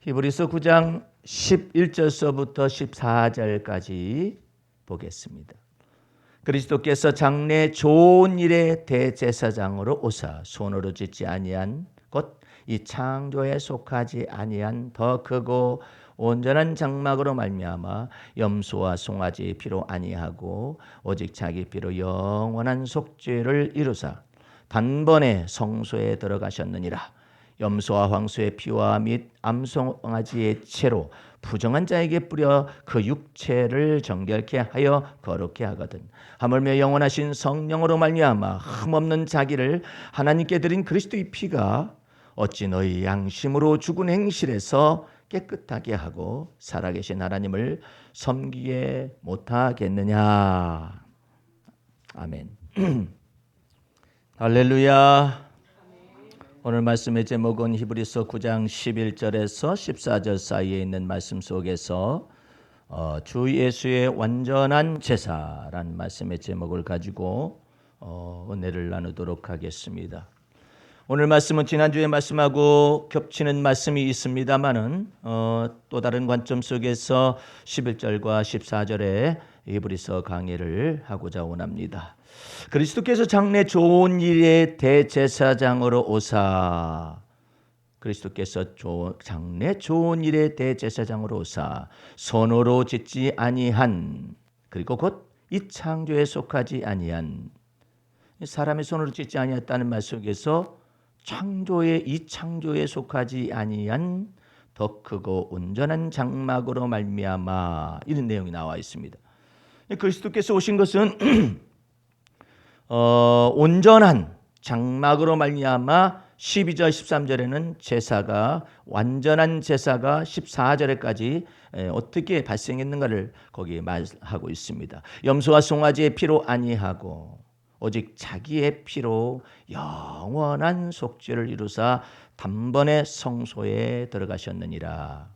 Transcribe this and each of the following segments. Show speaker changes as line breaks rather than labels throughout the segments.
히브리서 9장 11절서부터 14절까지 보겠습니다. 그리스도께서 장래 좋은 일의 대제사장으로 오사 손으로 짓지 아니한 곧 이 창조에 속하지 아니한 더 크고 온전한 장막으로 말미암아 염소와 송아지의 피로 아니하고 오직 자기 피로 영원한 속죄를 이루사 단번에 성소에 들어가셨느니라. 염소와 황소의 피와 및 암송아지의 채로 부정한 자에게 뿌려 그 육체를 정결케 하여 거룩케 하거든. 하물며 영원하신 성령으로 말미암아 흠없는 자기를 하나님께 드린 그리스도의 피가 어찌 너희 양심으로 죽은 행실에서 깨끗하게 하고 살아계신 하나님을 섬기게 못하겠느냐. 아멘. 할렐루야. 오늘 말씀의 제목은 히브리서 9장 11절에서 14절 사이에 있는 말씀 속에서 주 예수의 완전한 제사라는 말씀의 제목을 가지고 은혜를 나누도록 하겠습니다. 오늘 말씀은 지난주의 말씀하고 겹치는 말씀이 있습니다만은 또 다른 관점 속에서 11절과 14절에 히브리서 강의를 하고자 원합니다. 그리스도께서 장래 좋은 일의 대제사장으로 오사 그리스도께서 장래 좋은 일의 대제사장으로 오사 손으로 짓지 아니한 그리고 곧 이 창조에 속하지 아니한 사람의 손으로 짓지 아니했다는 말 속에서 이 창조에 속하지 아니한 더 크고 온전한 장막으로 말미암아 이런 내용이 나와 있습니다. 그리스도께서 오신 것은 온전한 장막으로 말미암아 12절 13절에는 제사가 완전한 제사가 14절에까지 어떻게 발생했는가를 거기에 말하고 있습니다. 염소와 송아지의 피로 아니하고 오직 자기의 피로 영원한 속죄를 이루사 단번에 성소에 들어가셨느니라.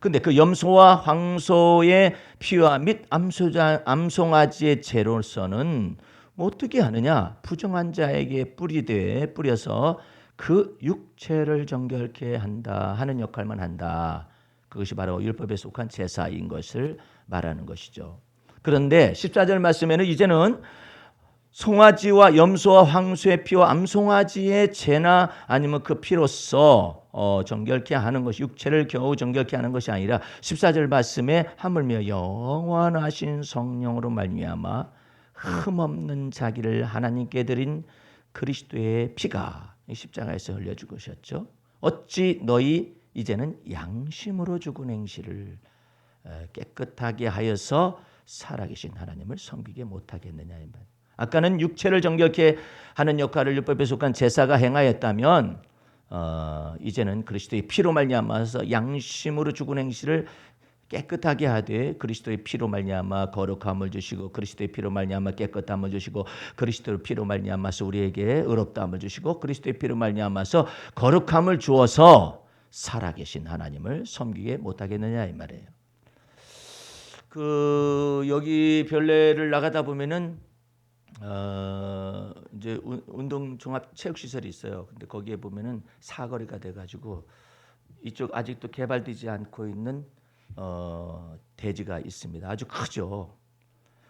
근데 그 염소와 황소의 피와 및 암송아지의 죄로서는 어떻게 하느냐? 부정한 자에게 뿌려서 그 육체를 정결케 한다 하는 역할만 한다. 그것이 바로 율법에 속한 제사인 것을 말하는 것이죠. 그런데 14절 말씀에는 이제는 송아지와 염소와 황소의 피와 암송아지의 죄나 아니면 그 피로써 정결케 하는 것이 육체를 겨우 정결케 하는 것이 아니라 14절 말씀에 하물며 영원하신 성령으로 말미암아 흠없는 자기를 하나님께 드린 그리스도의 피가 십자가에서 흘려 죽으셨죠. 어찌 너희 이제는 양심으로 죽은 행실을 깨끗하게 하여서 살아계신 하나님을 섬기게 못하겠느냐 이 말. 아까는 육체를 정결케 하는 역할을 율법에 속한 제사가 행하였다면 이제는 그리스도의 피로 말미암아서 양심으로 죽은 행실을 깨끗하게 하되 그리스도의 피로 말미암아 거룩함을 주시고 그리스도의 피로 말미암아 깨끗함을 주시고 그리스도의 피로 말미암아서 우리에게 의롭다함을 주시고 그리스도의 피로 말미암아서 거룩함을 주어서 살아계신 하나님을 섬기게 못하겠느냐 이 말이에요. 여기 별내를 나가다 보면은 이제 운동 종합 체육 시설이 있어요. 근데 거기에 보면은 사거리가 돼가지고 이쪽 아직도 개발되지 않고 있는 대지가 있습니다. 아주 크죠.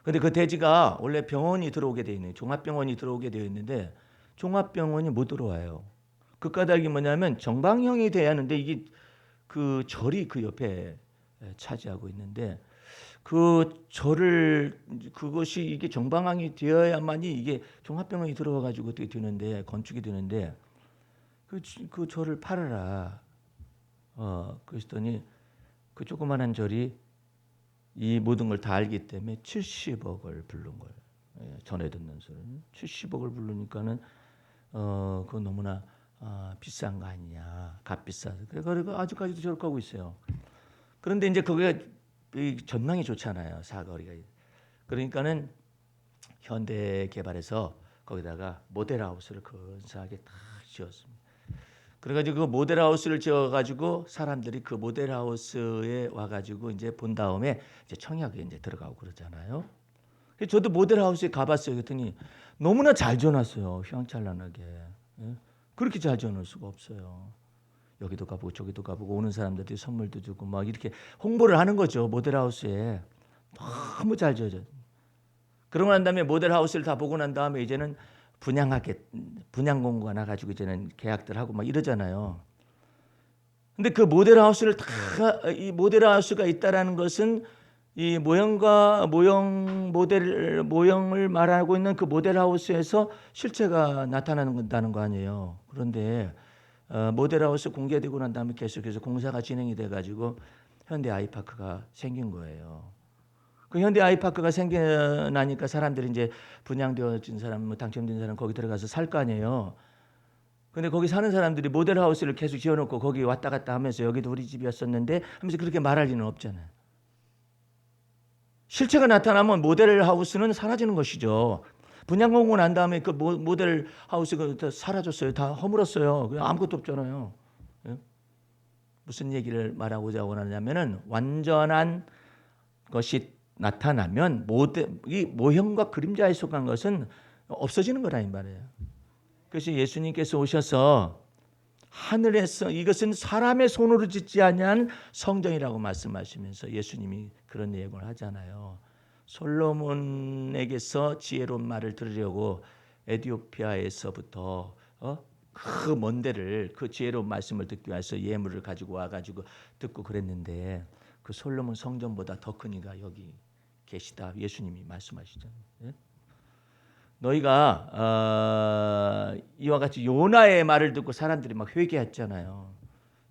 근데 그 대지가 원래 병원이 들어오게 되어 있는 종합병원이 들어오게 되어 있는데 종합병원이 못 들어와요. 그 까닭이 뭐냐면 정방형이 돼야 하는데 이게 그 절이 그 옆에 차지하고 있는데 그 절을 그것이 이게 정방향이 되어야만이 이게 종합병원이 들어와 가지고 어떻게 되는데 건축이 되는데 그 절을 팔아라. 그랬더니 그 조그만한 절이 이 모든 걸 다 알기 때문에 70억을 부른 거예요. 전에 듣는 소리는 70억을 부르니까는 그거 너무나 비싼 거 아니냐, 값비싸서. 그래서 아직까지도 저렇게 하고 있어요. 그런데 이제 그게 전망이 좋잖아요, 사거리가. 그러니까는 현대 개발해서 거기다가 모델하우스를 근사하게 다 지었습니다. 그래가지고 그 모델하우스를 지어가지고 사람들이 그 모델하우스에 와가지고 이제 본 다음에 이제 청약에 이제 들어가고 그러잖아요. 저도 모델하우스에 가봤어요. 그랬더니 너무나 잘 지어놨어요. 휘황찬란하게. 그렇게 잘 지어놓을 수가 없어요. 여기도 가보고 저기도 가보고 오는 사람들이 선물도 주고 막 이렇게 홍보를 하는 거죠. 모델하우스에 너무 잘 지어져. 그러고 난 다음에 모델하우스를 다 보고 난 다음에 이제는 분양 공고가 나가지고 이제는 계약들 하고 막 이러잖아요. 근데 그 모델하우스를 다 이 모델하우스가 있다라는 것은 이 모형을 말하고 있는 그 모델하우스에서 실체가 나타나는 거 아니에요. 그런데 모델하우스 공개되고 난 다음에 계속해서 공사가 진행이 돼가지고 현대 아이파크가 생긴 거예요. 그 현대 아이파크가 생겨나니까 사람들이 이제 분양되어진 사람, 뭐 당첨된 사람 거기 들어가서 살 거 아니에요. 근데 거기 사는 사람들이 모델하우스를 계속 지어놓고 거기 왔다 갔다 하면서 여기도 우리 집이었었는데 하면서 그렇게 말할 리는 없잖아요. 실체가 나타나면 모델하우스는 사라지는 것이죠. 분양 공고 난 다음에 그 모델하우스가 다 사라졌어요. 다 허물었어요. 아무것도 없잖아요. 예? 무슨 얘기를 말하고자 원하냐면은 완전한 것이 나타나면 이 모형과 그림자에 속한 것은 없어지는 거라 이 말이에요. 그래서 예수님께서 오셔서 하늘에서 이것은 사람의 손으로 짓지 아니한 성전이라고 말씀하시면서 예수님이 그런 예언을 하잖아요. 솔로몬에게서 지혜로운 말을 들으려고 에티오피아에서부터 그 먼 데를 그 지혜로운 말씀을 듣기 위해서 예물을 가지고 와가지고 듣고 그랬는데 그 솔로몬 성전보다 더 큰 이가 여기 계시다. 예수님이 말씀하시잖아요. 예? 너희가 이와 같이 요나의 말을 듣고 사람들이 막 회개했잖아요.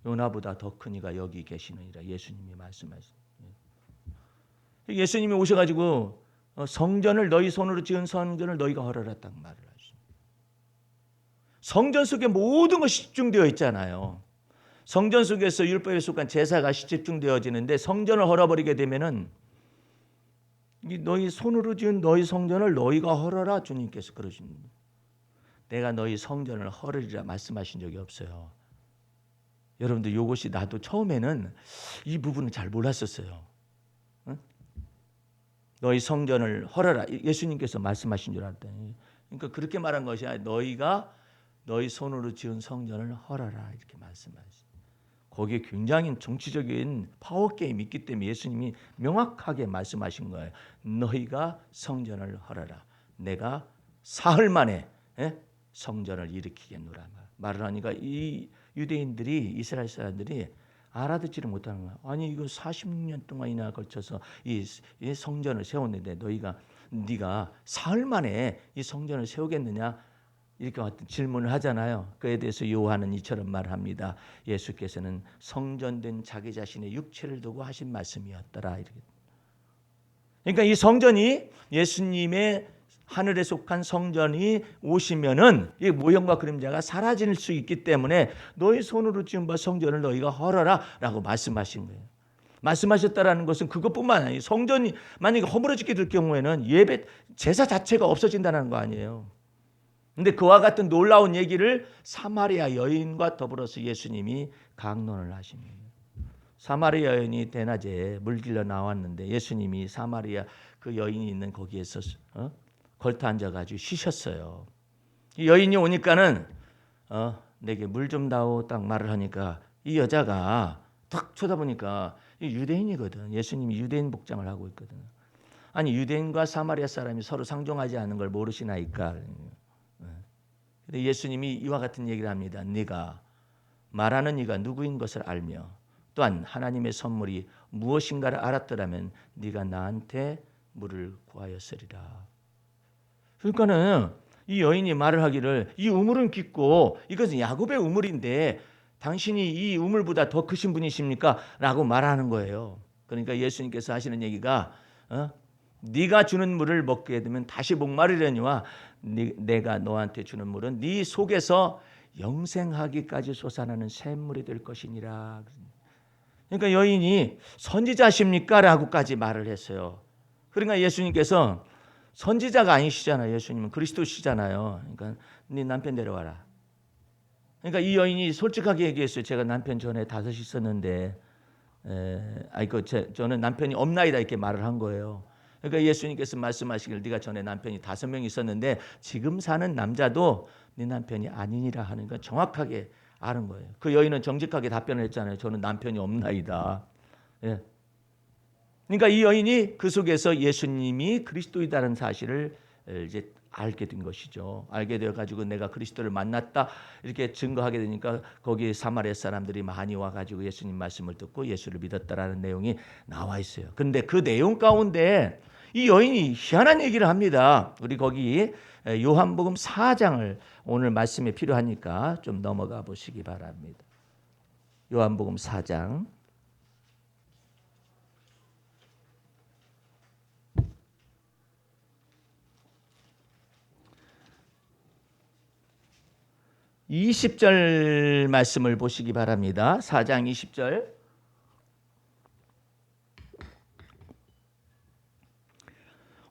요나보다 더 큰 이가 여기 계시느니라 예수님이 말씀하신. 예수님이 오셔가지고 성전을 너희 손으로 지은 성전을 너희가 헐어라 딱 말을 하십니다. 성전 속에 모든 것이 집중되어 있잖아요. 성전 속에서 율법에 속한 제사가 집중되어지는데 성전을 헐어버리게 되면은 너희 손으로 지은 너희 성전을 너희가 헐어라 주님께서 그러십니다. 내가 너희 성전을 헐으리라 말씀하신 적이 없어요. 여러분들 이것이 나도 처음에는 이 부분을 잘 몰랐었어요. 응? 너희 성전을 헐어라 예수님께서 말씀하신 줄 알았더니 그러니까 그렇게 말한 것이 아니라 너희가 너희 손으로 지은 성전을 헐어라 이렇게 말씀하시죠. 거기에 굉장히 정치적인 파워게임이 있기 때문에 예수님이 명확하게 말씀하신 거예요. 너희가 성전을 헐어라. 내가 사흘 만에 성전을 일으키겠노라 말을 하니까 이 유대인들이 이스라엘 사람들이 알아듣지를 못하는 거야. 아니 이거 40년 동안이나 걸쳐서 이 성전을 세웠는데 네가 사흘 만에 이 성전을 세우겠느냐? 이렇게 어떤 질문을 하잖아요. 그에 대해서 요한은 이처럼 말합니다. 예수께서는 성전된 자기 자신의 육체를 두고 하신 말씀이었더라. 이렇게. 그러니까 이 성전이 예수님의 하늘에 속한 성전이 오시면은 이 모형과 그림자가 사라질 수 있기 때문에 너희 손으로 지은 바 성전을 너희가 헐어라라고 말씀하신 거예요. 말씀하셨다라는 것은 그것뿐만 아니에요. 성전이 만약에 허물어지게 될 경우에는 예배 제사 자체가 없어진다는 거 아니에요. 근데 그와 같은 놀라운 얘기를 사마리아 여인과 더불어서 예수님이 강론을 하십니다. 사마리아 여인이 대낮에 물길러 나왔는데 예수님이 사마리아 그 여인이 있는 거기에서 걸터 앉아가지고 쉬셨어요. 이 여인이 오니까는 내게 물 좀 다오 딱 말을 하니까 이 여자가 딱 쳐다보니까 유대인이거든. 예수님이 유대인 복장을 하고 있거든. 아니 유대인과 사마리아 사람이 서로 상종하지 않는 걸 모르시나이까. 근데 예수님이 이와 같은 얘기를 합니다. 네가 말하는 이가 누구인 것을 알며 또한 하나님의 선물이 무엇인가를 알았더라면 네가 나한테 물을 구하였으리라. 그러니까는 이 여인이 말을 하기를 이 우물은 깊고 이것은 야곱의 우물인데 당신이 이 우물보다 더 크신 분이십니까? 라고 말하는 거예요. 그러니까 예수님께서 하시는 얘기가 네가 주는 물을 먹게 되면 다시 목마르려니와 내가 너한테 주는 물은 네 속에서 영생하기까지 솟아나는 샘물이 될 것이니라. 그러니까 여인이 선지자십니까? 라고까지 말을 했어요. 그러니까 예수님께서 선지자가 아니시잖아요. 예수님은 그리스도시잖아요. 그러니까 네 남편 데려와라. 그러니까 이 여인이 솔직하게 얘기했어요. 제가 남편 전에 5 있었는데 저는 남편이 없나이다 이렇게 말을 한 거예요. 그러니까 예수님께서 말씀하시길 네가 전에 남편이 5명 있었는데 지금 사는 남자도 네 남편이 아니니라 하는 건 정확하게 아는 거예요. 그 여인은 정직하게 답변을 했잖아요. 저는 남편이 없나이다. 예. 그러니까 이 여인이 그 속에서 예수님이 그리스도이다는 사실을 이제 알게 된 것이죠. 알게 되어 가지고 내가 그리스도를 만났다 이렇게 증거하게 되니까 거기 사마리아 사람들이 많이 와 가지고 예수님 말씀을 듣고 예수를 믿었다라는 내용이 나와 있어요. 그런데 그 내용 가운데 이 여인이 희한한 얘기를 합니다. 우리 거기 요한복음 4장을 오늘 말씀이 필요하니까 좀 넘어가 보시기 바랍니다. 요한복음 4장 20절 말씀을 보시기 바랍니다. 4장 20절.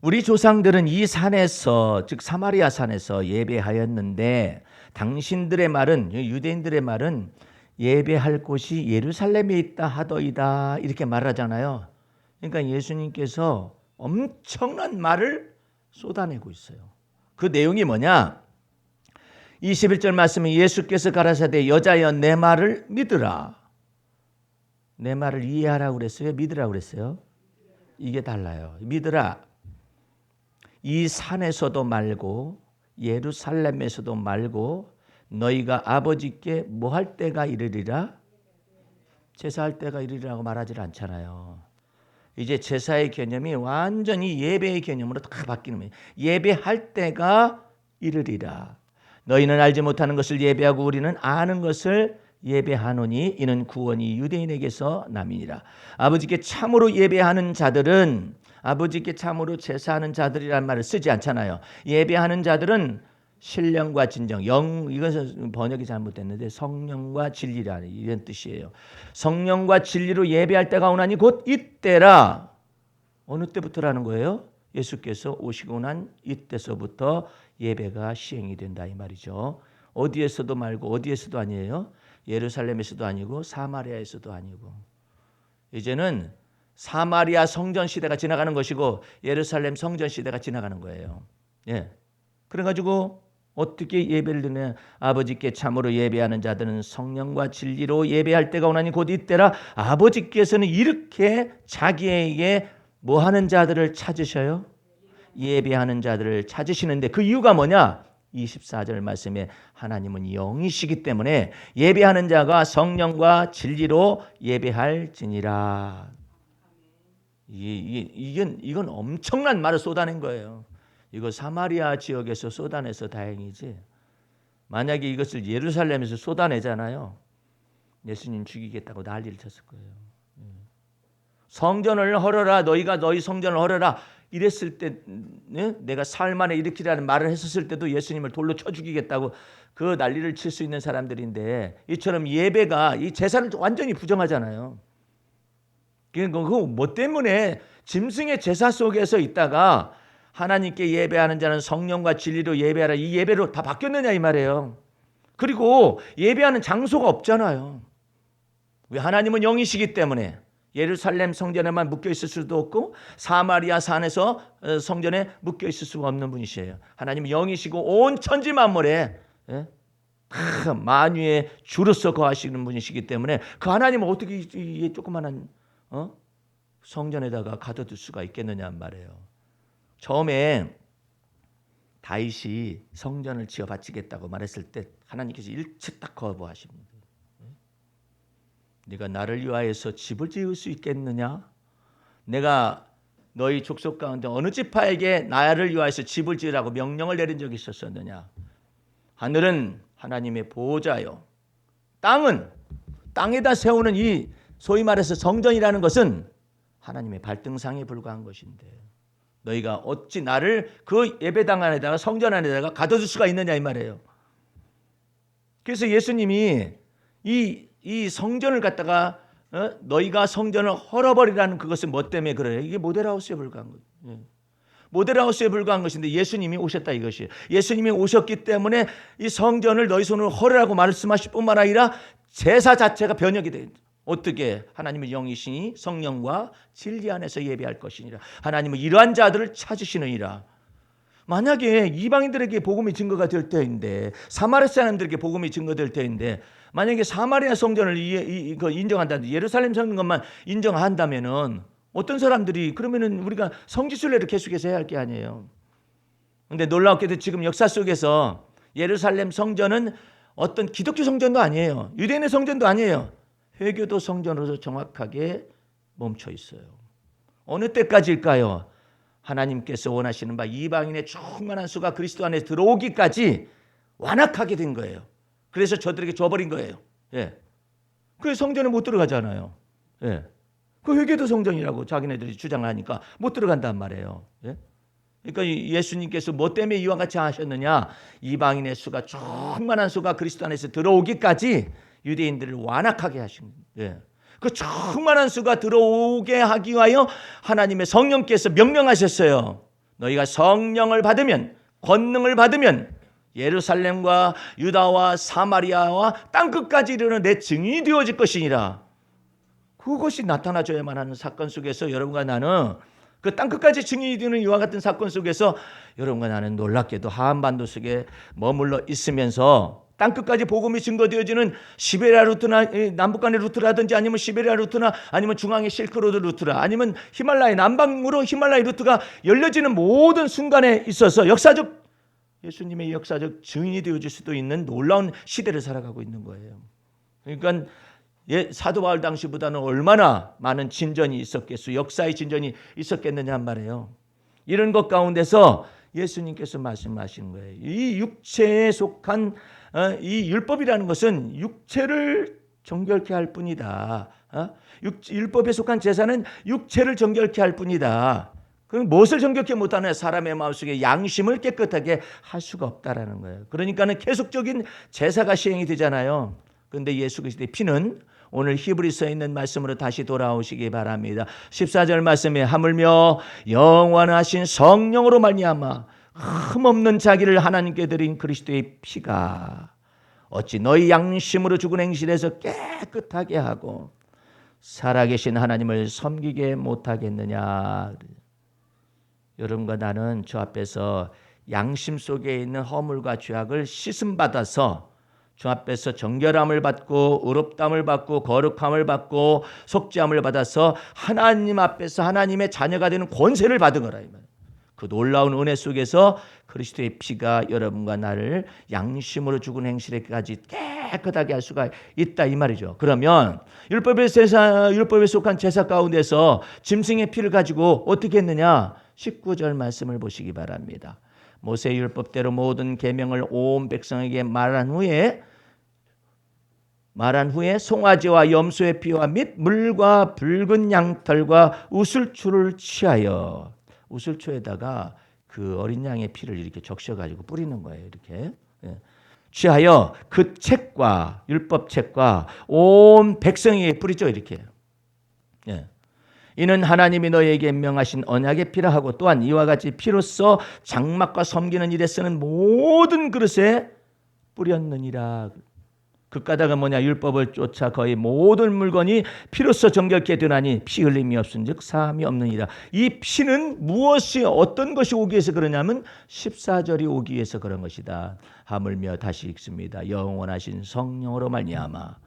우리 조상들은 이 산에서 즉 사마리아 산에서 예배하였는데 당신들의 말은 유대인들의 말은 예배할 곳이 예루살렘에 있다 하더이다 이렇게 말하잖아요. 그러니까 예수님께서 엄청난 말을 쏟아내고 있어요. 그 내용이 뭐냐? 21절 말씀에 예수께서 가라사대 여자여 내 말을 믿으라. 내 말을 이해하라고 그랬어요? 믿으라고 그랬어요? 이게 달라요. 믿으라. 이 산에서도 말고 예루살렘에서도 말고 너희가 아버지께 뭐 할 때가 이르리라? 제사할 때가 이르리라고 말하지 않잖아요. 이제 제사의 개념이 완전히 예배의 개념으로 다 바뀌는 거예요. 예배할 때가 이르리라. 너희는 알지 못하는 것을 예배하고 우리는 아는 것을 예배하노니 이는 구원이 유대인에게서 남이니라. 아버지께 참으로 예배하는 자들은 아버지께 참으로 제사하는 자들이란 말을 쓰지 않잖아요. 예배하는 자들은 신령과 진정, 이것은 번역이 잘못됐는데 성령과 진리라 이런 뜻이에요. 성령과 진리로 예배할 때가 오나니 곧 이때라. 어느 때부터라는 거예요? 예수께서 오시고 난 이때서부터 예배가 시행이 된다 이 말이죠. 어디에서도 말고 어디에서도 아니에요. 예루살렘에서도 아니고 사마리아에서도 아니고 이제는 사마리아 성전 시대가 지나가는 것이고 예루살렘 성전 시대가 지나가는 거예요. 예. 그래가지고 어떻게 예배를 드냐? 아버지께 참으로 예배하는 자들은 성령과 진리로 예배할 때가 오나니 곧 이때라. 아버지께서는 이렇게 자기에게 뭐 하는 자들을 찾으셔요? 예배하는 자들을 찾으시는데 그 이유가 뭐냐? 24절 말씀에 하나님은 영이시기 때문에 예배하는 자가 성령과 진리로 예배할지니라. 이건 엄청난 말을 쏟아낸 거예요. 이거 사마리아 지역에서 쏟아내서 다행이지. 만약에 이것을 예루살렘에서 쏟아내잖아요. 예수님 죽이겠다고 난리를 쳤을 거예요. 성전을 헐어라. 너희가 너희 성전을 헐어라. 이랬을 때 내가 사흘 만에 일으키라는 말을 했었을 때도 예수님을 돌로 쳐 죽이겠다고 그 난리를 칠 수 있는 사람들인데 이처럼 예배가 이 제사를 완전히 부정하잖아요. 그거 뭐 때문에 짐승의 제사 속에서 있다가 하나님께 예배하는 자는 성령과 진리로 예배하라 이 예배로 다 바뀌었느냐 이 말이에요. 그리고 예배하는 장소가 없잖아요. 왜? 하나님은 영이시기 때문에 예루살렘 성전에만 묶여 있을 수도 없고 사마리아 산에서 성전에 묶여 있을 수가 없는 분이시에요. 하나님은 영이시고 온 천지 만물에 만유의 주로서 거하시는 분이시기 때문에 그 하나님은 어떻게 이 조그만한 성전에다가 가둬둘 수가 있겠느냐 말이에요. 처음에 다윗이 성전을 지어 바치겠다고 말했을 때 하나님께서 일찍 딱 거부하십니다. 네가 나를 위하여서 집을 지을 수 있겠느냐? 내가 너희 족속 가운데 어느 지파에게 나를 위하여서 집을 지으라고 명령을 내린 적이 있었느냐? 하늘은 하나님의 보호자요. 땅은 땅에다 세우는 이 소위 말해서 성전이라는 것은 하나님의 발등상에 불과한 것인데 너희가 어찌 나를 그 예배당 안에다가 성전 안에다가 가둬둘 수가 있느냐 이 말이에요. 그래서 예수님이 이 성전을 갖다가 너희가 성전을 헐어버리라는 그것은 뭐 때문에 그래요? 이게 모델하우스에 불과한 거예요. 모델하우스에 불과한 것인데 예수님이 오셨다 이것이에요. 예수님이 오셨기 때문에 이 성전을 너희 손으로 헐으라고 말씀하실 뿐만 아니라 제사 자체가 변혁이 돼요. 어떻게? 하나님은 영이시니 성령과 진리 안에서 예배할 것이니라. 하나님은 이러한 자들을 찾으시느니라. 만약에 이방인들에게 복음이 증거가 될 때인데, 사마리아 사람들에게 복음이 증거될 때인데, 만약에 사마리아 성전을 인정한다, 예루살렘 성전만 인정한다면은 어떤 사람들이, 그러면은 우리가 성지순례를 계속해서 해야 할 게 아니에요. 근데 놀랍게도 지금 역사 속에서 예루살렘 성전은 어떤 기독교 성전도 아니에요. 유대인의 성전도 아니에요. 회교도 성전으로 정확하게 멈춰 있어요. 어느 때까지일까요? 하나님께서 원하시는 바 이방인의 충만한 수가 그리스도 안에 들어오기까지 완악하게 된 거예요. 그래서 저들에게 줘버린 거예요. 예. 그 성전에 못 들어가잖아요. 예. 그 회개도 성전이라고 자기네들이 주장하니까 못 들어간단 말이에요. 예? 그러니까 예수님께서 뭐 때문에 이와 같이 하셨느냐? 이방인의 수가 충만한 수가 그리스도 안에서 들어오기까지 유대인들을 완악하게 하신 거예요. 예. 그 충만한 수가 들어오게 하기 위하여 하나님의 성령께서 명령하셨어요. 너희가 성령을 받으면, 권능을 받으면 예루살렘과 유다와 사마리아와 땅끝까지 이르는 내 증인이 되어질 것이니라. 그것이 나타나줘야만 하는 사건 속에서 여러분과 나는, 그 땅끝까지 증인이 되는 이와 같은 사건 속에서 여러분과 나는 놀랍게도 한반도 속에 머물러 있으면서 땅끝까지 복음이 증거되어지는 시베리아 루트나 남북한의 루트라든지, 아니면 시베리아 루트나, 아니면 중앙의 실크로드 루트라, 아니면 히말라야 남방으로 히말라야 루트가 열려지는 모든 순간에 있어서 예수님의 역사적 증인이 되어질 수도 있는 놀라운 시대를 살아가고 있는 거예요. 그러니까 사도 바울 당시보다는 얼마나 많은 진전이 있었겠어요. 역사의 진전이 있었겠느냐 말이에요. 이런 것 가운데서 예수님께서 말씀하신 거예요. 이 육체에 속한 이 율법이라는 것은 육체를 정결케 할 뿐이다. 율법에 속한 제사는 육체를 정결케 할 뿐이다. 그럼 무엇을 정결케 못하냐? 사람의 마음속에 양심을 깨끗하게 할 수가 없다라는 거예요. 그러니까는 계속적인 제사가 시행이 되잖아요. 그런데 예수 그리스도의 피는, 오늘 히브리서에 있는 말씀으로 다시 돌아오시기 바랍니다. 14절 말씀에 하물며 영원하신 성령으로 말미암아 흠없는 자기를 하나님께 드린 그리스도의 피가 어찌 너희 양심으로 죽은 행실에서 깨끗하게 하고 살아계신 하나님을 섬기게 못하겠느냐. 여러분과 나는 저 앞에서 양심 속에 있는 허물과 죄악을 씻음받아서 주 앞에서 정결함을 받고 의롭다함을 받고 거룩함을 받고 속죄함을 받아서 하나님 앞에서 하나님의 자녀가 되는 권세를 받은 거라. 그 놀라운 은혜 속에서 그리스도의 피가 여러분과 나를 양심으로 죽은 행실에까지 깨끗하게 할 수가 있다 이 말이죠. 그러면 율법에 속한 제사 가운데서 짐승의 피를 가지고 어떻게 했느냐? 19절 말씀을 보시기 바랍니다. 모세 율법대로 모든 계명을 온 백성에게 말한 후에 송아지와 염소의 피와 및 물과 붉은 양털과 우슬초를 취하여, 우슬초에다가 그 어린 양의 피를 이렇게 적셔가지고 뿌리는 거예요. 이렇게 취하여 그 책과 율법 책과 온 백성에게 뿌리죠. 이렇게. 이는 하나님이 너희에게 명하신 언약의 피라 하고, 또한 이와 같이 피로써 장막과 섬기는 일에 쓰는 모든 그릇에 뿌렸느니라. 그 까닭은 뭐냐? 율법을 쫓아 거의 모든 물건이 피로써 정결케 되나니 피 흘림이 없은즉 사함이 없느니라. 이 피는 무엇이, 어떤 것이 오기 위해서 그러냐면 14절이 오기 위해서 그런 것이다. 하물며, 다시 읽습니다. 영원하신 성령으로 말미암아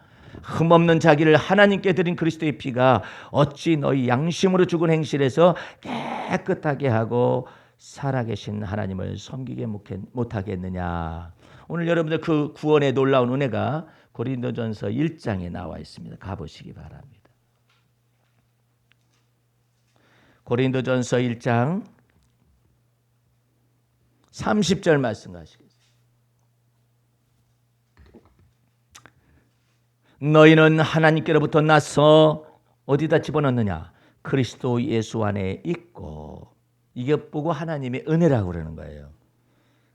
흠없는 자기를 하나님께 드린 그리스도의 피가 어찌 너희 양심으로 죽은 행실에서 깨끗하게 하고 살아계신 하나님을 섬기게 못하겠느냐. 오늘 여러분들 그 구원의 놀라운 은혜가 고린도전서 1장에 나와 있습니다. 가보시기 바랍니다. 고린도전서 1장 30절 말씀 가시겠습니다. 너희는 하나님께로부터 나서 어디다 집어넣느냐? 그리스도 예수 안에 있고. 이게 보고 하나님의 은혜라고 그러는 거예요.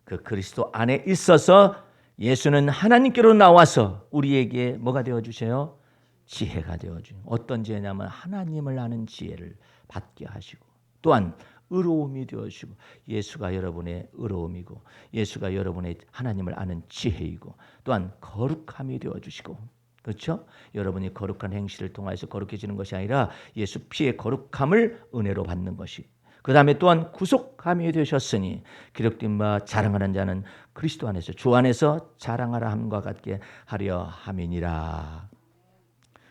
그 그리스도 안에 있어서 예수는 하나님께로 나와서 우리에게 뭐가 되어주세요? 지혜가 되어주요. 어떤 지혜냐면 하나님을 아는 지혜를 받게 하시고, 또한 의로움이 되어주시고, 예수가 여러분의 의로움이고, 예수가 여러분의 하나님을 아는 지혜이고, 또한 거룩함이 되어주시고, 그렇죠? 여러분이 거룩한 행실을 통해서 거룩해지는 것이 아니라 예수 피의 거룩함을 은혜로 받는 것이, 그 다음에 또한 구속함이 되셨으니 기록된 바 자랑하는 자는 그리스도 안에서 주 안에서 자랑하라 함과 같게 하려 함이니라.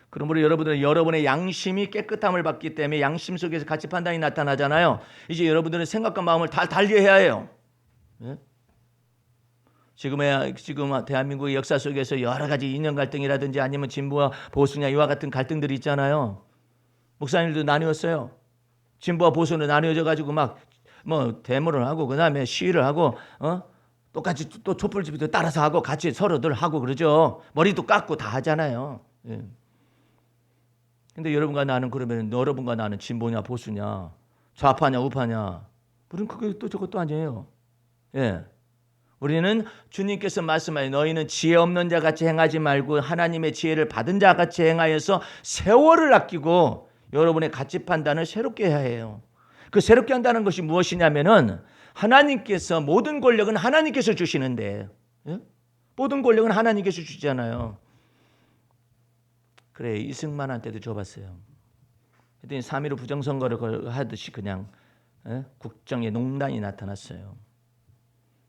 그러므로 여러분들은 여러분의 양심이 깨끗함을 받기 때문에 양심 속에서 가치 판단이 나타나잖아요. 이제 여러분들은 생각과 마음을 다 달리해야 해요. 예? 지금 대한민국의 역사 속에서 여러 가지 이념 갈등이라든지 아니면 진보와 보수냐 이와 같은 갈등들이 있잖아요. 목사님들도 나뉘었어요. 진보와 보수는 나뉘어져 가지고 막 뭐 데모를 하고 그다음에 시위를 하고 똑같이 또 촛불집도 따라서 하고 같이 서로들 하고 그러죠. 머리도 깎고 다 하잖아요. 예. 근데 여러분과 나는 그러면 여러분과 나는 진보냐 보수냐 좌파냐 우파냐 우리는 그게 또 저것도 아니에요. 예. 우리는 주님께서 말씀하여 너희는 지혜 없는 자 같이 행하지 말고 하나님의 지혜를 받은 자 같이 행하여서 세월을 아끼고 여러분의 가치 판단을 새롭게 해야 해요. 그 새롭게 한다는 것이 무엇이냐면은 하나님께서 모든 권력은 하나님께서 주시는데 예? 모든 권력은 하나님께서 주잖아요. 그래 이승만한테도 줘봤어요. 그랬더니 3.15 부정선거를 하듯이 그냥 국정에 농단이 나타났어요.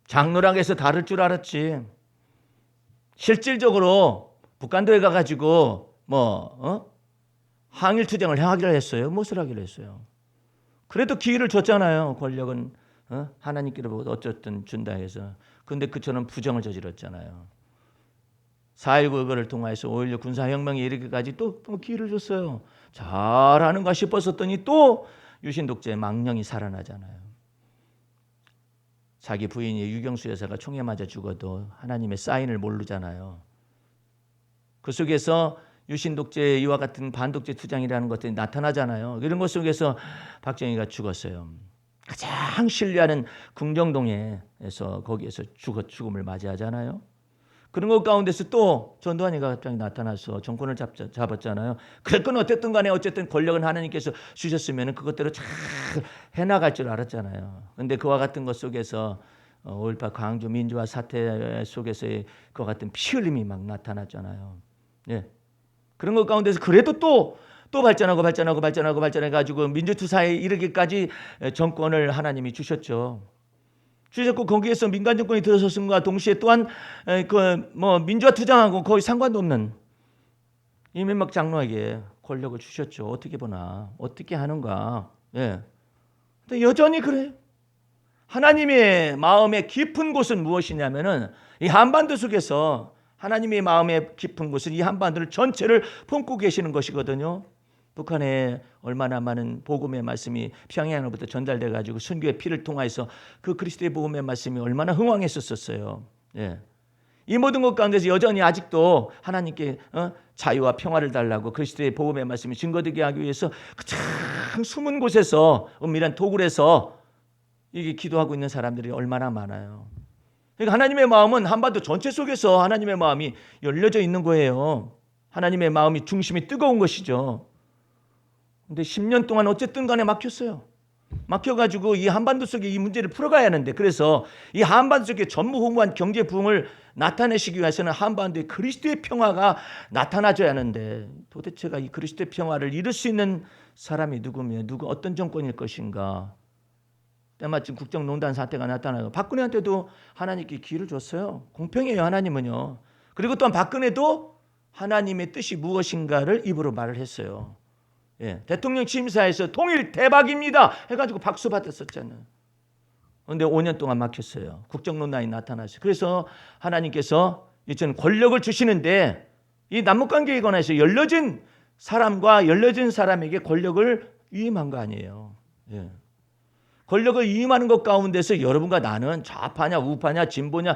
장로랑에서 다를 줄 알았지. 실질적으로 북한도에 가가지고 항일투쟁을 하기로 했어요. 무엇을 하기로 했어요. 그래도 기회를 줬잖아요. 권력은 하나님께로부터 어쨌든 준다 해서. 그런데 그처럼 부정을 저질렀잖아요. 4.19 그거를 통해서 5.16 군사혁명에 이르기까지 또 기회를 줬어요. 잘하는가 싶었더니 또 유신독재의 망령이 살아나잖아요. 자기 부인이 유경수 여사가 총에 맞아 죽어도 하나님의 사인을 모르잖아요. 그 속에서 유신독재 이와 같은 반독재 투쟁이라는 것들이 나타나잖아요. 이런 것 속에서 박정희가 죽었어요. 가장 신뢰하는 궁정동에서 거기에서 죽음을 맞이하잖아요. 그런 것 가운데서 또 전두환이가 갑자기 나타나서 정권을 잡았잖아요. 그건 어쨌든 간에 어쨌든 권력은 하나님께서 주셨으면 그것대로 잘 해나갈 줄 알았잖아요. 그런데 그와 같은 것 속에서 5.18 광주 민주화 사태 속에서의 그와 같은 피 흘림이 막 나타났잖아요. 예. 그런 것 가운데서 그래도 또 발전해가지고 민주투사에 이르기까지 정권을 하나님이 주셨죠. 주셨고 거기에서 민간 정권이 들어섰음과 동시에 또한 민주화 투쟁하고 거의 상관도 없는 이명박 장로에게 권력을 주셨죠. 어떻게 보나 어떻게 하는가. 예. 근데 여전히 그래요. 하나님의 마음의 깊은 곳은 무엇이냐면은 이 한반도 속에서 하나님의 마음의 깊은 곳은 이 한반도를 전체를 품고 계시는 것이거든요. 북한에 얼마나 많은 복음의 말씀이 평양으로부터 전달돼 가지고 순교의 피를 통해서 그 그리스도의 복음의 말씀이 얼마나 흥왕했었어요. 예. 이 모든 것 가운데서 여전히 아직도 하나님께 자유와 평화를 달라고 그리스도의 복음의 말씀이 증거되게 하기 위해서 참 숨은 곳에서 은밀한 도굴에서 이게 기도하고 있는 사람들이 얼마나 많아요. 그러니까 하나님의 마음은 한반도 전체 속에서 하나님의 마음이 열려져 있는 거예요. 하나님의 마음이 중심이 뜨거운 것이죠. 근데 10년 동안 어쨌든 간에 막혔어요. 막혀가지고 이 한반도 속에 이 문제를 풀어가야 하는데 그래서 이 한반도 속에 전무후무한 경제 부흥을 나타내시기 위해서는 한반도에 그리스도의 평화가 나타나줘야 하는데 도대체가 이 그리스도의 평화를 이룰 수 있는 사람이 누구며 어떤 정권일 것인가. 때마침 국정농단 사태가 나타나고 박근혜한테도 하나님께 기회를 줬어요. 공평해요 하나님은요. 그리고 또한 박근혜도 하나님의 뜻이 무엇인가를 입으로 말을 했어요. 예, 대통령 취임사에서 통일 대박입니다 해가지고 박수 받았었잖아요. 그런데 5년 동안 막혔어요. 국정농단이 나타났어요. 그래서 하나님께서 이제는 권력을 주시는데 이 남북관계에 관해서 열려진 사람과 열려진 사람에게 권력을 위임한 거 아니에요. 예. 권력을 위임하는 것 가운데서 여러분과 나는 좌파냐 우파냐 진보냐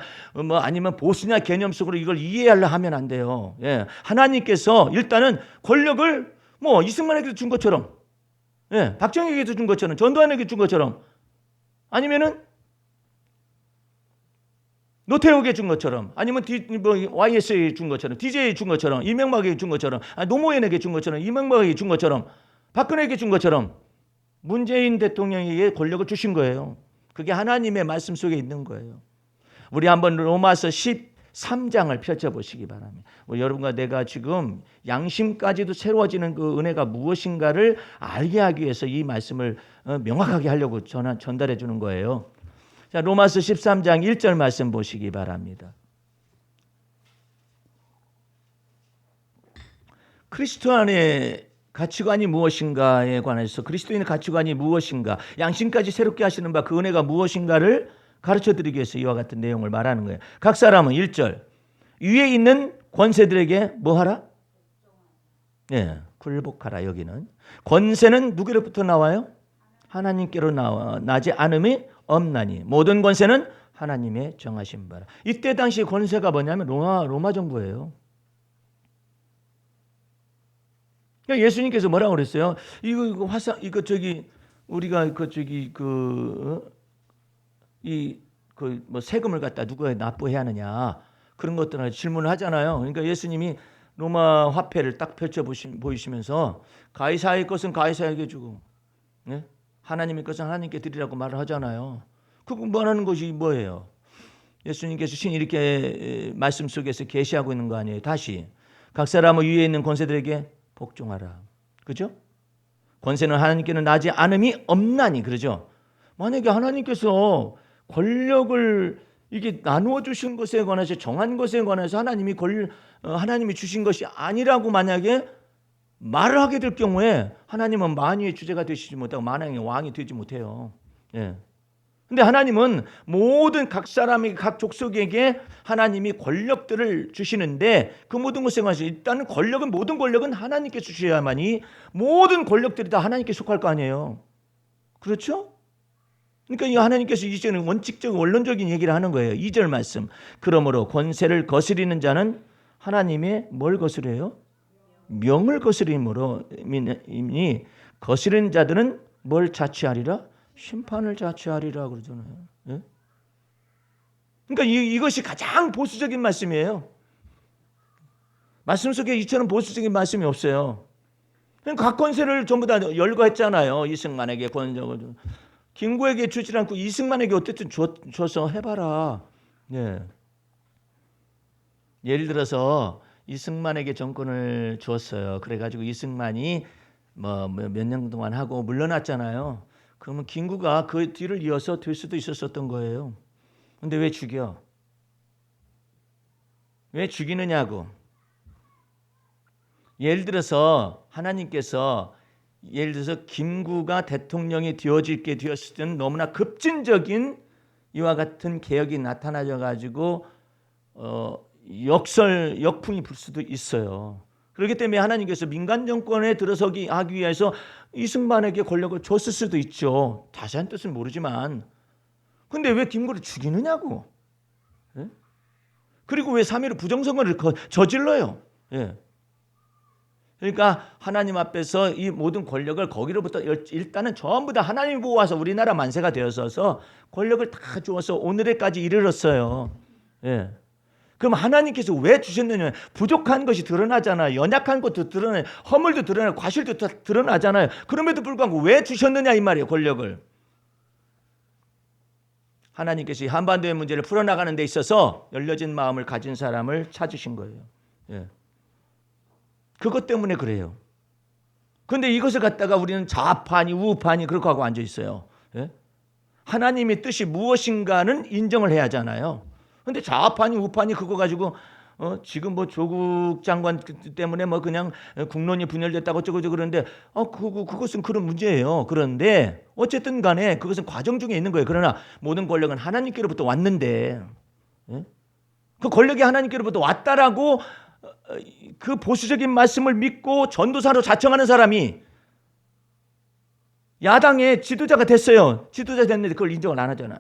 아니면 보수냐 개념 속으로 이걸 이해하려 하면 안 돼요. 예. 하나님께서 일단은 권력을 이승만에게도 준 것처럼 박정희에게도 준 것처럼 전두환에게 준 것처럼 아니면은 노태우에게 준 것처럼 아니면 YS에 준 것처럼 DJ에 준 것처럼 이명박에게 준 것처럼 노무현에게 준 것처럼 이명박에게 준 것처럼 박근혜에게 준 것처럼 문재인 대통령에게 권력을 주신 거예요. 그게 하나님의 말씀 속에 있는 거예요. 우리 한번 로마서 3장을 펼쳐보시기 바랍니다. 여러분과 내가 지금 양심까지도 새로워지는 그 은혜가 무엇인가를 알게 하기 위해서 이 말씀을 명확하게 하려고 전달해 주는 거예요. 자, 로마서 13장 1절 말씀 보시기 바랍니다. 그리스도 안에 가치관이 무엇인가에 관해서 그리스도인의 가치관이 무엇인가, 양심까지 새롭게 하시는 바 그 은혜가 무엇인가를 가르쳐드리기 위해서 이와 같은 내용을 말하는 거예요. 각 사람은 1절 위에 있는 권세들에게 뭐하라? 네, 굴복하라. 여기는 권세는 누구로부터 나와요? 하나님께로 나지 않음이 없나니 모든 권세는 하나님의 정하신 바라. 이때 당시 권세가 뭐냐면 로마 정부예요. 예수님께서 뭐라고 그랬어요? 이거 화상 우리가 뭐 세금을 갖다 누구에 납부해야 하느냐 그런 것들을 질문을 하잖아요. 그러니까 예수님이 로마 화폐를 딱 보이시면서 가이사의 것은 가이사에게 주고, 네? 하나님의 것은 하나님께 드리라고 말을 하잖아요. 그거 말하는 것이 뭐예요? 예수님께서 신이 이렇게 말씀 속에서 계시하고 있는 거 아니에요? 다시 각 사람은 위에 있는 권세들에게 복종하라. 그죠? 권세는 하나님께는 나지 않음이 없나니. 그러죠? 만약에 하나님께서 권력을 이게 나누어 주신 것에 관해서 정한 것에 관해서 하나님이 주신 것이 아니라고 만약에 말을 하게 될 경우에 하나님은 만유의 주제가 되시지 못하고 만왕의 왕이 되지 못해요. 예. 근데 하나님은 모든 각 사람에게 각 족속에게 하나님이 권력들을 주시는데 그 모든 것에 관해서 일단은 모든 권력은 하나님께 주셔야만이 모든 권력들이 다 하나님께 속할 거 아니에요. 그렇죠? 그러니까 이 하나님께서 이제는 원칙적 원론적인 얘기를 하는 거예요. 2절 말씀. 그러므로 권세를 거스리는 자는 하나님의 뭘 거스려요? 명을 거스림으로 이미 거스리는 자들은 뭘 자취하리라? 심판을 자취하리라 그러잖아요. 예? 그러니까 이것이 가장 보수적인 말씀이에요. 말씀 속에 이처럼 보수적인 말씀이 없어요. 각 권세를 전부 다 열거했잖아요. 이승만에게 권력을 김구에게 주지 않고 이승만에게 어쨌든 줘서 해봐라. 예. 예를 들어서 이승만에게 정권을 주었어요. 그래가지고 이승만이 뭐 몇 년 동안 하고 물러났잖아요. 그러면 김구가 그 뒤를 이어서 될 수도 있었던 거예요. 근데 왜 죽여? 왜 죽이느냐고. 예를 들어서 하나님께서 김구가 대통령이 되어질게 되었을 때는 너무나 급진적인 이와 같은 개혁이 나타나져 가지고 역풍이 불 수도 있어요. 그렇기 때문에 하나님께서 민간 정권에 들어서기 하기 위해서 이승만에게 권력을 줬을 수도 있죠. 자세한 뜻은 모르지만. 근데 왜 김구를 죽이느냐고. 예? 그리고 왜 3.15 부정선거를 저질러요. 예. 그러니까 하나님 앞에서 이 모든 권력을 거기로부터 일단은 전부 다 하나님이 보아서 우리나라 만세가 되어서 권력을 다 주어서 오늘에까지 이르렀어요. 예. 그럼 하나님께서 왜 주셨느냐? 부족한 것이 드러나잖아요. 연약한 것도 드러나요. 허물도 드러나요. 과실도 다 드러나잖아요. 그럼에도 불구하고 왜 주셨느냐 이 말이에요. 권력을. 하나님께서 이 한반도의 문제를 풀어나가는 데 있어서 열려진 마음을 가진 사람을 찾으신 거예요. 예. 그것 때문에 그래요. 그런데 이것을 갖다가 우리는 좌파니 우파니 그렇게 하고 앉아 있어요. 예? 하나님의 뜻이 무엇인가는 인정을 해야 하잖아요. 그런데 좌파니 우파니 그거 가지고 지금 뭐 조국 장관 때문에 뭐 그냥 국론이 분열됐다고 어쩌고저쩌고 그러는데 그것은 그런 문제예요. 그런데 어쨌든 간에 그것은 과정 중에 있는 거예요. 그러나 모든 권력은 하나님께로부터 왔는데 예? 그 권력이 하나님께로부터 왔다라고 그 보수적인 말씀을 믿고 전도사로 자청하는 사람이 야당의 지도자가 됐어요. 지도자 됐는데 그걸 인정을 안 하잖아요.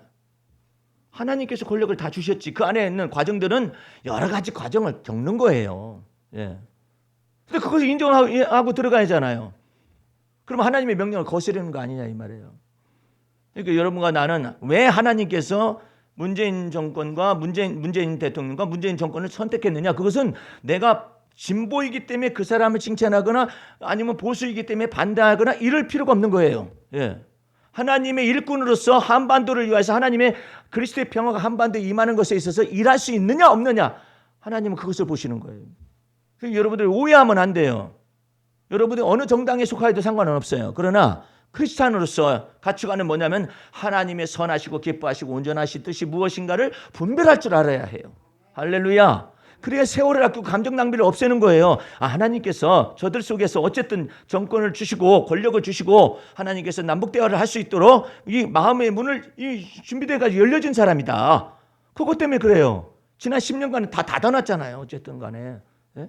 하나님께서 권력을 다 주셨지. 그 안에 있는 과정들은 여러 가지 과정을 겪는 거예요. 예. 근데 그것을 인정하고 들어가야잖아요. 그럼 하나님의 명령을 거스르는 거 아니냐 이 말이에요. 그러니까 여러분과 나는 왜 하나님께서 문재인 정권과 문재인 대통령과 문재인 정권을 선택했느냐? 그것은 내가 진보이기 때문에 그 사람을 칭찬하거나 아니면 보수이기 때문에 반대하거나 이럴 필요가 없는 거예요. 예. 하나님의 일꾼으로서 한반도를 위해서 하나님의 그리스도의 평화가 한반도에 임하는 것에 있어서 일할 수 있느냐 없느냐, 하나님은 그것을 보시는 거예요. 여러분들 오해하면 안 돼요. 여러분들이 어느 정당에 속하여도 상관은 없어요. 그러나 크리스찬으로서 가치관은 뭐냐면 하나님의 선하시고 기뻐하시고 온전하신 뜻이 무엇인가를 분별할 줄 알아야 해요. 할렐루야. 그래야 세월을 아끼고 감정 낭비를 없애는 거예요. 하나님께서 저들 속에서 어쨌든 정권을 주시고 권력을 주시고 하나님께서 남북 대화를 할 수 있도록 이 마음의 문을 준비돼가지고 열려진 사람이다. 그것 때문에 그래요. 지난 10년간은 다 닫아놨잖아요. 어쨌든 간에. 예?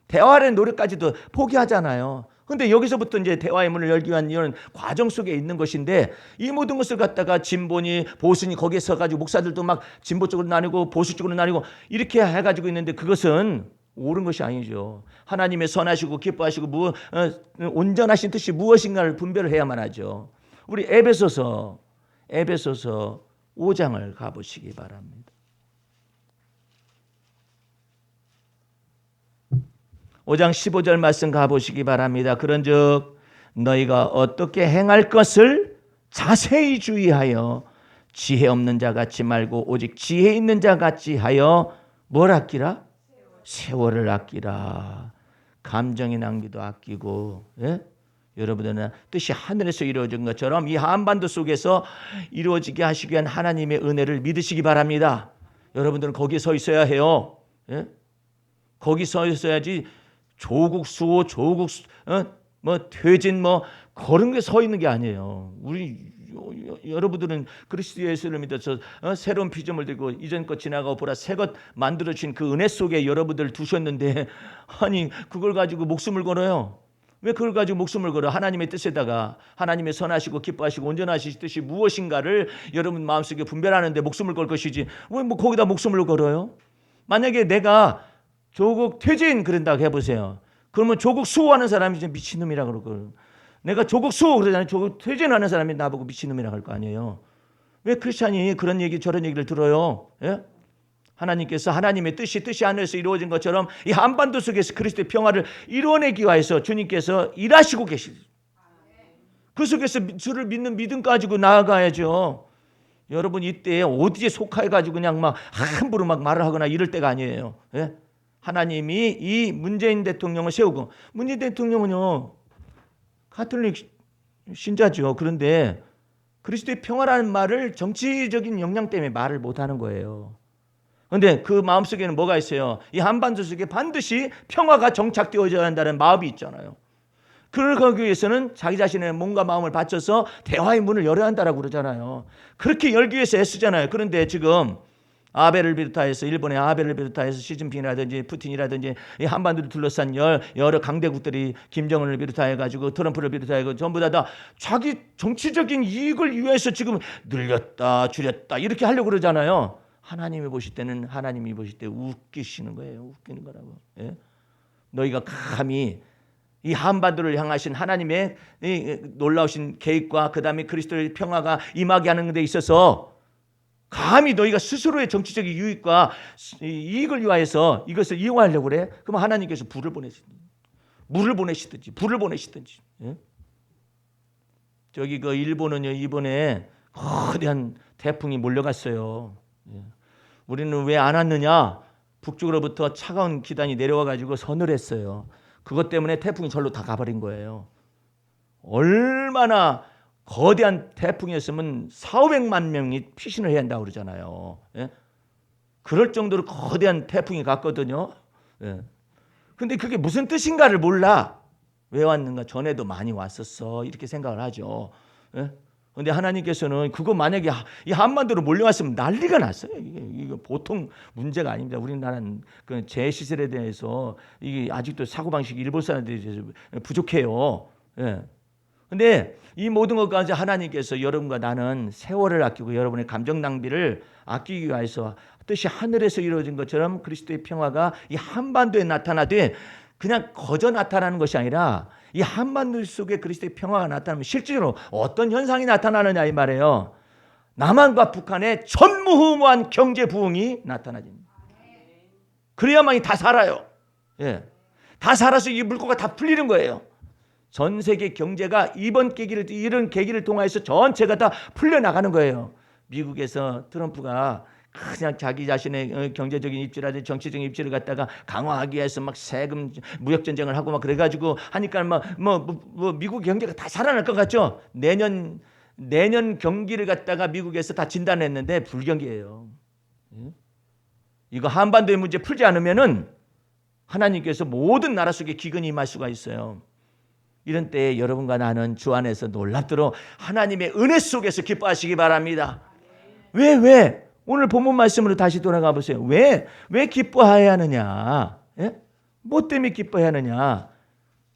대화의 노력까지도 포기하잖아요. 그런데 여기서부터 이제 대화의 문을 열기 위한 이런 과정 속에 있는 것인데, 이 모든 것을 갖다가 진보니 보수니 거기에 서가지고 목사들도 막 진보 쪽으로 나뉘고 보수 쪽으로 나뉘고 이렇게 해가지고 있는데, 그것은 옳은 것이 아니죠. 하나님의 선하시고 기뻐하시고 온전하신 뜻이 무엇인가를 분별을 해야만 하죠. 우리 에베소서 5장을 가보시기 바랍니다. 5장 15절 말씀 가보시기 바랍니다. 그런즉 너희가 어떻게 행할 것을 자세히 주의하여 지혜 없는 자 같이 말고 오직 지혜 있는 자 같이 하여 뭘 아끼라? 세월을 아끼라. 감정의 낭비도 아끼고, 예? 여러분들은 뜻이 하늘에서 이루어진 것처럼 이 한반도 속에서 이루어지게 하시기 위한 하나님의 은혜를 믿으시기 바랍니다. 여러분들은 거기에 서 있어야 해요. 예? 거기 서 있어야지 조국 수호, 조국 퇴진 그런 게 서 있는 게 아니에요. 우리 여러분들은 그리스도 예수를 믿어서 새로운 피조물 되고 이전 것 지나가고 보라 새 것 만들어 주신 그 은혜 속에 여러분들 두셨는데, 아니 그걸 가지고 목숨을 걸어요. 왜 그걸 가지고 목숨을 걸어? 하나님의 뜻에다가 하나님의 선하시고 기뻐하시고 온전하신 뜻이 무엇인가를 여러분 마음속에 분별하는데 목숨을 걸 것이지, 왜 거기다 목숨을 걸어요? 만약에 내가 조국 퇴진 그런다고 해보세요. 그러면 조국 수호하는 사람이 이제 미친놈이라고 그러고, 내가 조국 수호 그러잖아요. 조국 퇴진하는 사람이 나보고 미친놈이라고 할 거 아니에요. 왜 크리스찬이 그런 얘기 저런 얘기를 들어요? 예? 하나님께서 하나님의 뜻이 하늘에서 이루어진 것처럼 이 한반도 속에서 그리스도의 평화를 이루어내기 위해서 주님께서 일하시고 계십니다. 그 속에서 주를 믿는 믿음 가지고 나아가야죠. 여러분 이때 어디에 속하여가지고 그냥 막 함부로 막 말을 하거나 이럴 때가 아니에요. 예? 하나님이 이 문재인 대통령을 세우고, 문재인 대통령은요 가톨릭 신자죠. 그런데 그리스도의 평화라는 말을 정치적인 역량 때문에 말을 못하는 거예요. 그런데 그 마음속에는 뭐가 있어요? 이 한반도 속에 반드시 평화가 정착되어져야 한다는 마음이 있잖아요. 그러기 위해서는 자기 자신의 몸과 마음을 바쳐서 대화의 문을 열어야 한다라고 그러잖아요. 그렇게 열기 위해서 애쓰잖아요. 그런데 지금 아베를 비롯하여서 일본의 아베를 비롯하여서 시진핑이라든지 푸틴이라든지 이 한반도를 둘러싼 여러 강대국들이 김정은을 비롯하여 가지고 트럼프를 비롯하여 전부 다 자기 정치적인 이익을 위해서 지금 늘렸다 줄였다 이렇게 하려고 그러잖아요. 하나님이 보실 때는 웃기시는 거예요. 웃기는 거라고. 예? 너희가 감히 이 한반도를 향하신 하나님의 이 놀라우신 계획과 그 다음에 그리스도의 평화가 임하게 하는 데 있어서 감히 너희가 스스로의 정치적인 유익과 이익을 위하여서 이것을 이용하려고 그래? 그럼 하나님께서 불을 보내시든지. 예? 저기 그 일본은요, 이번에 거대한 태풍이 몰려갔어요. 예. 우리는 왜 안 왔느냐? 북쪽으로부터 차가운 기단이 내려와 가지고 서늘했어요. 그것 때문에 태풍이 절로 다 가버린 거예요. 얼마나 거대한 태풍이었으면 400~500만 명이 피신을 해야 한다고 그러잖아요. 예? 그럴 정도로 거대한 태풍이 갔거든요. 예. 근데 그게 무슨 뜻인가를 몰라. 왜 왔는가? 전에도 많이 왔었어. 이렇게 생각을 하죠. 예? 근데 하나님께서는 그거 만약에 이 한반도로 몰려왔으면 난리가 났어요. 이게 보통 문제가 아닙니다. 우리나라는 그 재시설에 대해서 이게 아직도 사고방식이 일본 사람들이 부족해요. 예. 근데 이 모든 것까지 하나님께서 여러분과 나는 세월을 아끼고 여러분의 감정 낭비를 아끼기 위해서 뜻이 하늘에서 이루어진 것처럼 그리스도의 평화가 이 한반도에 나타나되 그냥 거저 나타나는 것이 아니라 이 한반도 속에 그리스도의 평화가 나타나면 실제로 어떤 현상이 나타나느냐 이 말이에요. 남한과 북한의 전무후무한 경제 부흥이 나타나집니다. 그래야만이 다 살아요. 예. 다 살아서 이 물꼬가 다 풀리는 거예요. 전 세계 경제가 이런 계기를 통해서 전체가 다 풀려나가는 거예요. 미국에서 트럼프가 그냥 자기 자신의 경제적인 입지라든지 정치적인 입지를 갖다가 강화하기 위해서 막 세금 무역 전쟁을 하고 막 그래가지고 하니까 미국 경제가 다 살아날 것 같죠. 내년 경기를 갖다가 미국에서 다 진단했는데 불경기예요. 이거 한반도의 문제 풀지 않으면은 하나님께서 모든 나라 속에 기근이 임할 수가 있어요. 이런 때에 여러분과 나는 주 안에서 놀랍도록 하나님의 은혜 속에서 기뻐하시기 바랍니다. 왜? 오늘 본문 말씀으로 다시 돌아가 보세요. 왜 기뻐해야 하느냐? 예? 뭐 때문에 기뻐해야 하느냐?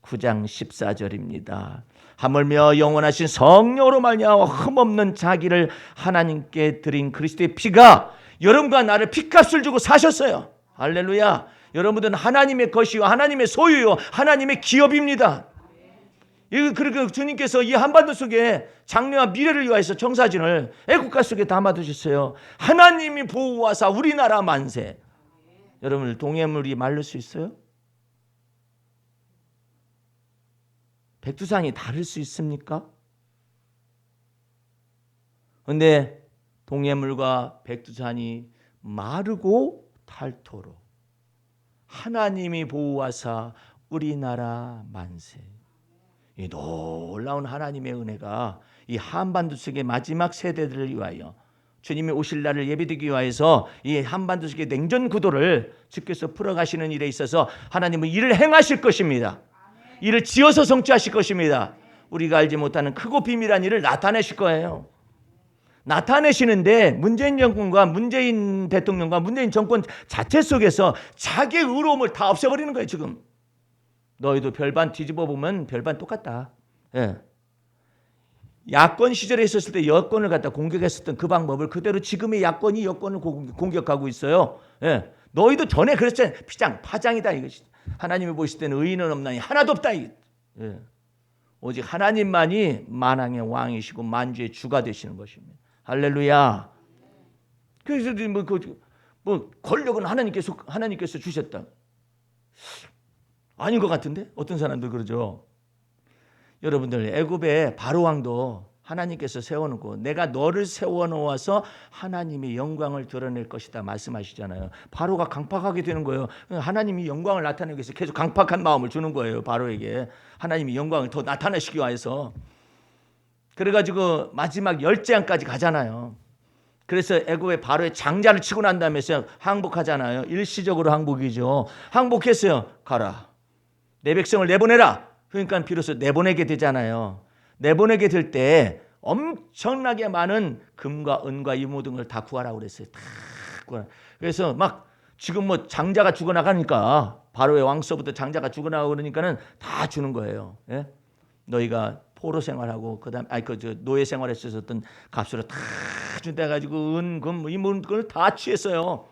9장 14절입니다. 하물며 영원하신 성령으로 말미암아 흠없는 자기를 하나님께 드린 그리스도의 피가 여러분과 나를 피값을 주고 사셨어요. 할렐루야. 여러분들은 하나님의 것이요 하나님의 소유요 하나님의 기업입니다. 그리고 주님께서 이 한반도 속에 장래와 미래를 위하여서 청사진을 애국가 속에 담아두셨어요. 하나님이 보호하사 우리나라 만세. 여러분 동해물이 마를 수 있어요? 백두산이 다를 수 있습니까? 그런데 동해물과 백두산이 마르고 닳도록 하나님이 보호하사 우리나라 만세. 이 놀라운 하나님의 은혜가 이 한반도 속의 마지막 세대들을 위하여 주님이 오실 날을 예비되기 위하여서 이 한반도 속의 냉전 구도를 주께서 풀어가시는 일에 있어서 하나님은 일을 행하실 것입니다. 이를 지어서 성취하실 것입니다. 우리가 알지 못하는 크고 비밀한 일을 나타내실 거예요. 나타내시는데 문재인 정권과 문재인 대통령과 문재인 정권 자체 속에서 자기의 의로움을 다 없애버리는 거예요. 지금 너희도 별반 뒤집어 보면 별반 똑같다. 예. 야권 시절에 있었을 때 여권을 갖다 공격했었던 그 방법을 그대로 지금의 야권이 여권을 공격하고 있어요. 예. 너희도 전에 그랬잖아요. 피장 파장이다 이것이. 하나님이 보실 때는 의인은 없나니 하나도 없다. 예. 오직 하나님만이 만왕의 왕이시고 만주의 주가 되시는 것입니다. 할렐루야. 그래서 뭐 권력은 하나님께서 주셨다. 아닌 것 같은데 어떤 사람들 그러죠. 여러분들 애굽의 바로 왕도 하나님께서 세워놓고 내가 너를 세워놓아서 하나님의 영광을 드러낼 것이다 말씀하시잖아요. 바로가 강팍하게 되는 거예요. 하나님이 영광을 나타내기 위해서 계속 강팍한 마음을 주는 거예요. 바로에게 하나님이 영광을 더 나타내시기 위해서. 그래가지고 마지막 열재앙까지 가잖아요. 그래서 애굽의 바로의 장자를 치고 난 다음에 항복하잖아요. 일시적으로 항복이죠. 항복했어요. 가라. 내 백성을 내보내라. 그러니까 비로소 내보내게 되잖아요. 내보내게 될 때 엄청나게 많은 금과 은과 이 모든 걸 다 구하라고 그랬어요. 다 구하라. 그래서 막 지금 뭐 장자가 죽어나가니까 바로의 왕서부터 장자가 죽어나가고 그러니까는 다 주는 거예요. 예? 너희가 포로 생활하고 그다음 노예 생활했었던 값으로 다 준다 가지고 은, 금, 이 모든 걸 다 취했어요.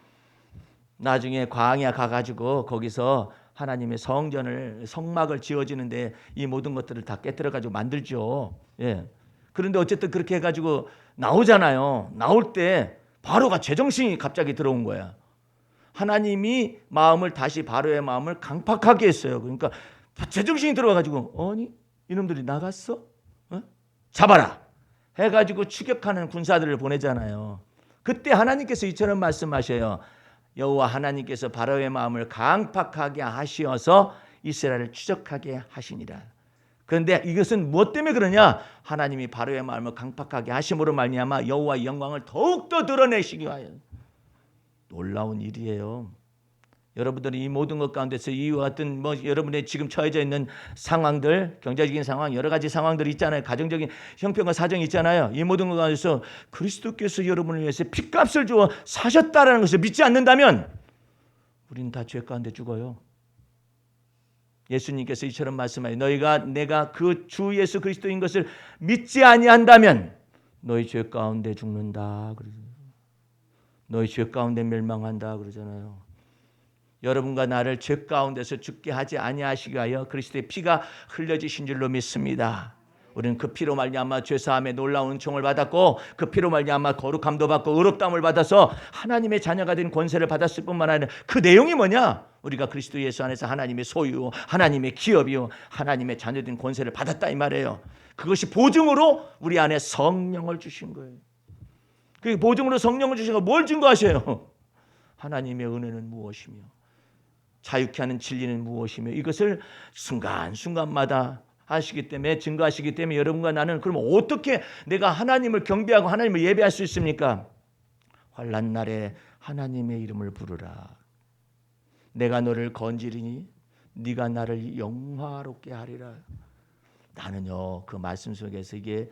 나중에 광야 가가지고 거기서 하나님의 성막을 지어지는데 이 모든 것들을 다 깨뜨려 가지고 만들죠. 예. 그런데 어쨌든 그렇게 해가지고 나오잖아요. 나올 때 바로가 제정신이 갑자기 들어온 거야. 하나님이 다시 바로의 마음을 강팍하게 했어요. 그러니까 제정신이 들어와가지고 아니 이놈들이 나갔어? 어? 잡아라 해가지고 추격하는 군사들을 보내잖아요. 그때 하나님께서 이처럼 말씀하셔요. 여호와 하나님께서 바로의 마음을 강팍하게 하시어서 이스라엘을 추적하게 하시니라. 그런데 이것은 무엇 때문에 그러냐? 하나님이 바로의 마음을 강팍하게 하심으로 말미암아 여호와의 영광을 더욱더 드러내시기 위하여. 놀라운 일이에요. 여러분들이 이 모든 것 가운데서 이와 같은 여러분의 지금 처해져 있는 상황들, 경제적인 상황, 여러 가지 상황들이 있잖아요. 가정적인 형편과 사정이 있잖아요. 이 모든 것 가운데서 그리스도께서 여러분을 위해서 핏값을 주어 사셨다라는 것을 믿지 않는다면 우리는 다 죄 가운데 죽어요. 예수님께서 이처럼 말씀하여 내가 그 주 예수 그리스도인 것을 믿지 아니한다면 너희 죄 가운데 죽는다. 너희 죄 가운데 멸망한다 그러잖아요. 여러분과 나를 죄 가운데서 죽게 하지 아니하시기 위하여 그리스도의 피가 흘려지신 줄로 믿습니다. 우리는 그 피로 말미암아 죄사함의 놀라운 은총을 받았고 그 피로 말미암아 거룩함도 받고 의롭다함을 받아서 하나님의 자녀가 된 권세를 받았을 뿐만 아니라 그 내용이 뭐냐? 우리가 그리스도 예수 안에서 하나님의 소유, 하나님의 기업이요, 하나님의 자녀된 권세를 받았다 이 말이에요. 그것이 보증으로 우리 안에 성령을 주신 거예요. 그 보증으로 성령을 주신 거 뭘 증거하셔요? 하나님의 은혜는 무엇이며 자유케 하는 진리는 무엇이며 이것을 순간순간마다 하시기 때문에 증거하시기 때문에 여러분과 나는 그러면 어떻게 내가 하나님을 경배하고 하나님을 예배할 수 있습니까? 환난 날에 하나님의 이름을 부르라. 내가 너를 건지리니 네가 나를 영화롭게 하리라. 나는요 그 말씀 속에서 이게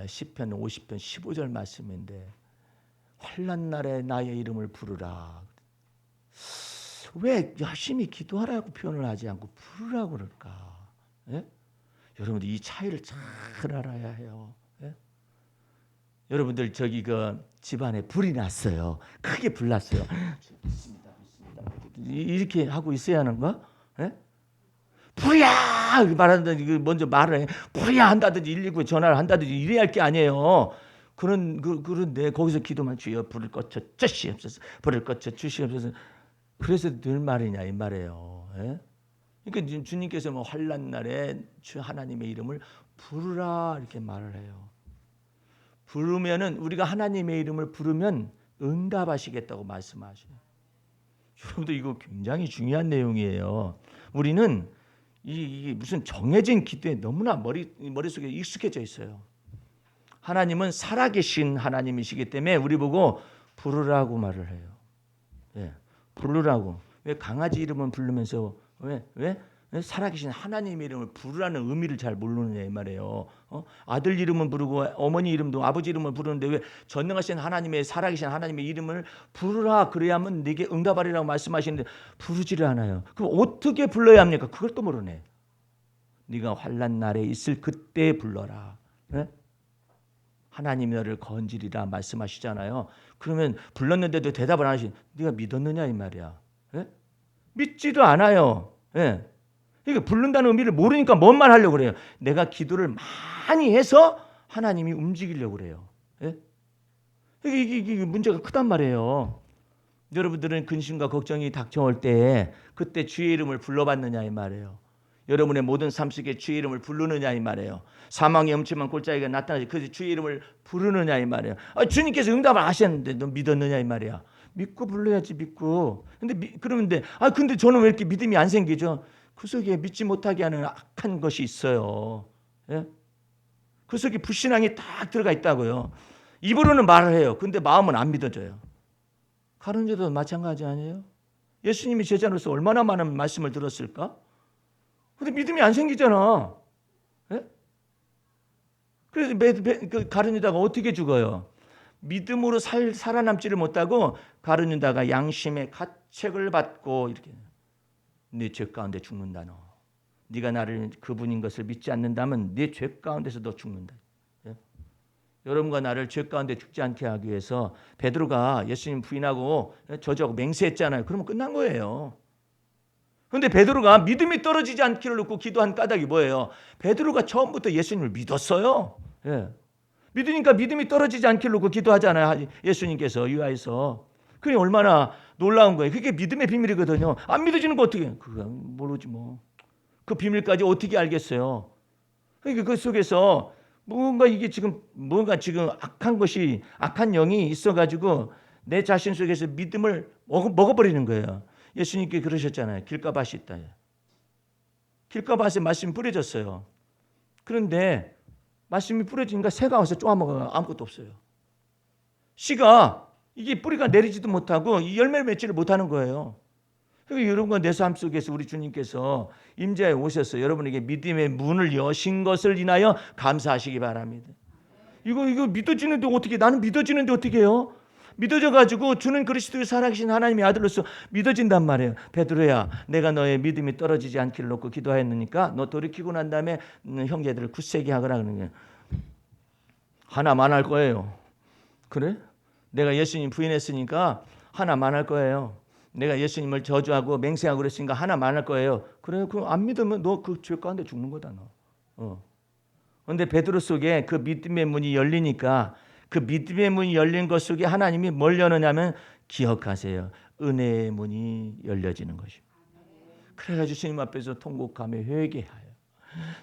시편 50편 15절 말씀인데 환난 날에 나의 이름을 부르라. 왜 열심히 기도하라고 표현을 하지 않고 부르라고 그럴까? 예? 여러분들 이 차이를 잘 알아야 해요. 예? 여러분들 저기 그 집안에 불이 났어요. 크게 불 났어요. 믿습니다. 이렇게 하고 있어야 하는 거? 예? 불이야! 말한다든지 먼저 말을 해. 불이야! 한다든지 119에 전화를 한다든지 이래야 할 게 아니에요. 그런데 거기서 기도만 주여 불을 꺼쳐 주시옵소서. 불을 꺼쳐 주시옵소서. 그래서 늘 말이냐 이 말이에요. 예? 그러니까 주님께서 뭐 환난 날에 주 하나님의 이름을 부르라 이렇게 말을 해요. 부르면은 우리가 하나님의 이름을 부르면 응답하시겠다고 말씀하셔요. 여러분들 이거 굉장히 중요한 내용이에요. 우리는 이 무슨 정해진 기도에 너무나 머릿속에 익숙해져 있어요. 하나님은 살아계신 하나님이시기 때문에 우리 보고 부르라고 말을 해요. 예, 부르라고. 왜 강아지 이름은 부르면서 왜 살아계신 하나님의 이름을 부르라는 의미를 잘 모르느냐 이 말이에요. 아들 이름은 부르고 어머니 이름도 아버지 이름을 부르는데 왜 전능하신 하나님의 살아계신 하나님의 이름을 부르라 그래야만 네게 응답하리라고 말씀하시는데 부르지를 않아요. 그럼 어떻게 불러야 합니까? 그걸 또 모르네. 네가 환난 날에 있을 그때 불러라. 네? 하나님이 너를 건지리라 말씀하시잖아요. 그러면 불렀는데도 대답을 안 하시. 네가 믿었느냐 이 말이야. 네? 믿지도 않아요. 네. 그러니까 부른다는 의미를 모르니까 뭔 말 하려고 그래요. 내가 기도를 많이 해서 하나님이 움직이려고 그래요. 예? 이게 문제가 크단 말이에요. 여러분들은 근심과 걱정이 닥쳐올 때 그때 주의 이름을 불러봤느냐 이 말이에요. 여러분의 모든 삶 속에 주의 이름을 부르느냐 이 말이에요. 사망의 엄침한 골짜기가 나타나지 그 주의 이름을 부르느냐 이 말이에요. 주님께서 응답을 하셨는데 너 믿었느냐 이 말이야. 믿고 불러야지 믿고. 근데 저는 왜 이렇게 믿음이 안 생기죠? 그 속에 믿지 못하게 하는 악한 것이 있어요. 예? 그 속에 불신앙이 딱 들어가 있다고요. 입으로는 말을 해요. 근데 마음은 안 믿어져요. 가룟유다도 마찬가지 아니에요? 예수님이 제자로서 얼마나 많은 말씀을 들었을까? 근데 믿음이 안 생기잖아. 예? 그래서 그 가룟유다가 어떻게 죽어요? 믿음으로 살아남지를 못하고 가룟유다가 양심의 가책을 받고 이렇게 네 죄 가운데 죽는다 너. 네가 나를 그분인 것을 믿지 않는다면 네 죄 가운데서 너 죽는다. 예? 여러분과 나를 죄 가운데 죽지 않게 하기 위해서 베드로가 예수님 부인하고 저주하고 맹세했잖아요. 그러면 끝난 거예요. 그런데 베드로가 믿음이 떨어지지 않기를 놓고 기도한 까닭이 뭐예요? 베드로가 처음부터 예수님을 믿었어요. 예. 믿으니까 믿음이 떨어지지 않기를 놓고 기도하잖아요. 예수님께서 유아에서. 그게 얼마나 놀라운 거예요. 그게 믿음의 비밀이거든요. 안 믿어지는 거 어떻게? 그거 모르지 뭐. 그 비밀까지 어떻게 알겠어요? 그러니까 그 속에서 뭔가 지금 악한 영이 있어가지고 내 자신 속에서 믿음을 먹어버리는 거예요. 예수님께 그러셨잖아요. 길가밭이 있다. 길가밭에 말씀이 뿌려졌어요. 그런데 말씀이 뿌려지니까 새가 와서 쪼아먹어요. 아무것도 없어요. 씨가 이게 뿌리가 내리지도 못하고 이 열매를 맺지를 못하는 거예요. 그러니까 여러분과 내 삶 속에서 우리 주님께서 임재하에 오셔서 여러분에게 믿음의 문을 여신 것을 인하여 감사하시기 바랍니다. 이거 믿어지는데 어떻게 나는 믿어지는데 어떻게 해요? 믿어져가지고 주는 그리스도의 살아계신 하나님의 아들로서 믿어진단 말이에요. 베드로야 내가 너의 믿음이 떨어지지 않기를 놓고 기도하였느니까 너 돌이키고 난 다음에 형제들을 굳세게 하거라 그러는 거예요. 하나만 할 거예요. 그래? 내가 예수님 부인했으니까 하나만 할 거예요. 내가 예수님을 저주하고 맹세하고 그랬으니까 하나만 할 거예요. 그래? 그럼 안 믿으면 너 그 죄 가운데 죽는 거다 너. 그런데 베드로 속에 그 믿음의 문이 열리니까 그 믿음의 문이 열린 것 속에 하나님이 뭘 여느냐면 기억하세요. 은혜의 문이 열려지는 것입니다. 그래가지고 주님 앞에서 통곡하며 회개해요.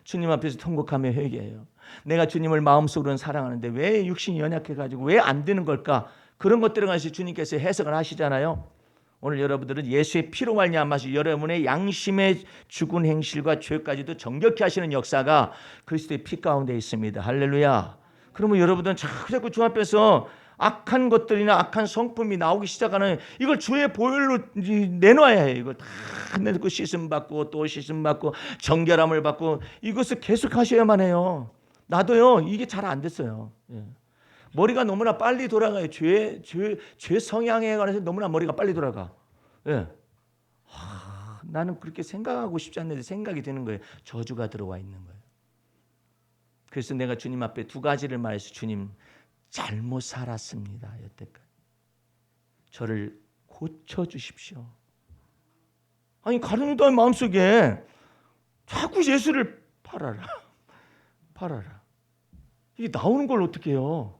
주님 앞에서 통곡하며 회개해요. 내가 주님을 마음속으로는 사랑하는데 왜 육신이 연약해가지고 왜 안 되는 걸까? 그런 것들을 가지고 주님께서 해석을 하시잖아요. 오늘 여러분들은 예수의 피로 말미암아서 여러분의 양심의 죽은 행실과 죄까지도 정결케 하시는 역사가 그리스도의 피 가운데 있습니다. 할렐루야. 그러면 여러분들은 자꾸 주 앞에서 악한 것들이나 악한 성품이 나오기 시작하는 이걸 주의 보혈로 내놔야 해요. 이걸 다 내놓고 씻음 받고 또 씻음 받고 정결함을 받고 이것을 계속 하셔야만 해요. 나도요 이게 잘 안 됐어요. 머리가 너무나 빨리 돌아가요. 죄 성향에 관해서 너무나 머리가 빨리 돌아가. 나는 그렇게 생각하고 싶지 않는데 생각이 드는 거예요. 저주가 들어와 있는 거예요. 그래서 내가 주님 앞에 두 가지를 말해서 주님 잘못 살았습니다. 여태까지 저를 고쳐주십시오. 아니 가룟유다의 마음속에 자꾸 예수를 팔아라. 이게 나오는 걸 어떻게 해요?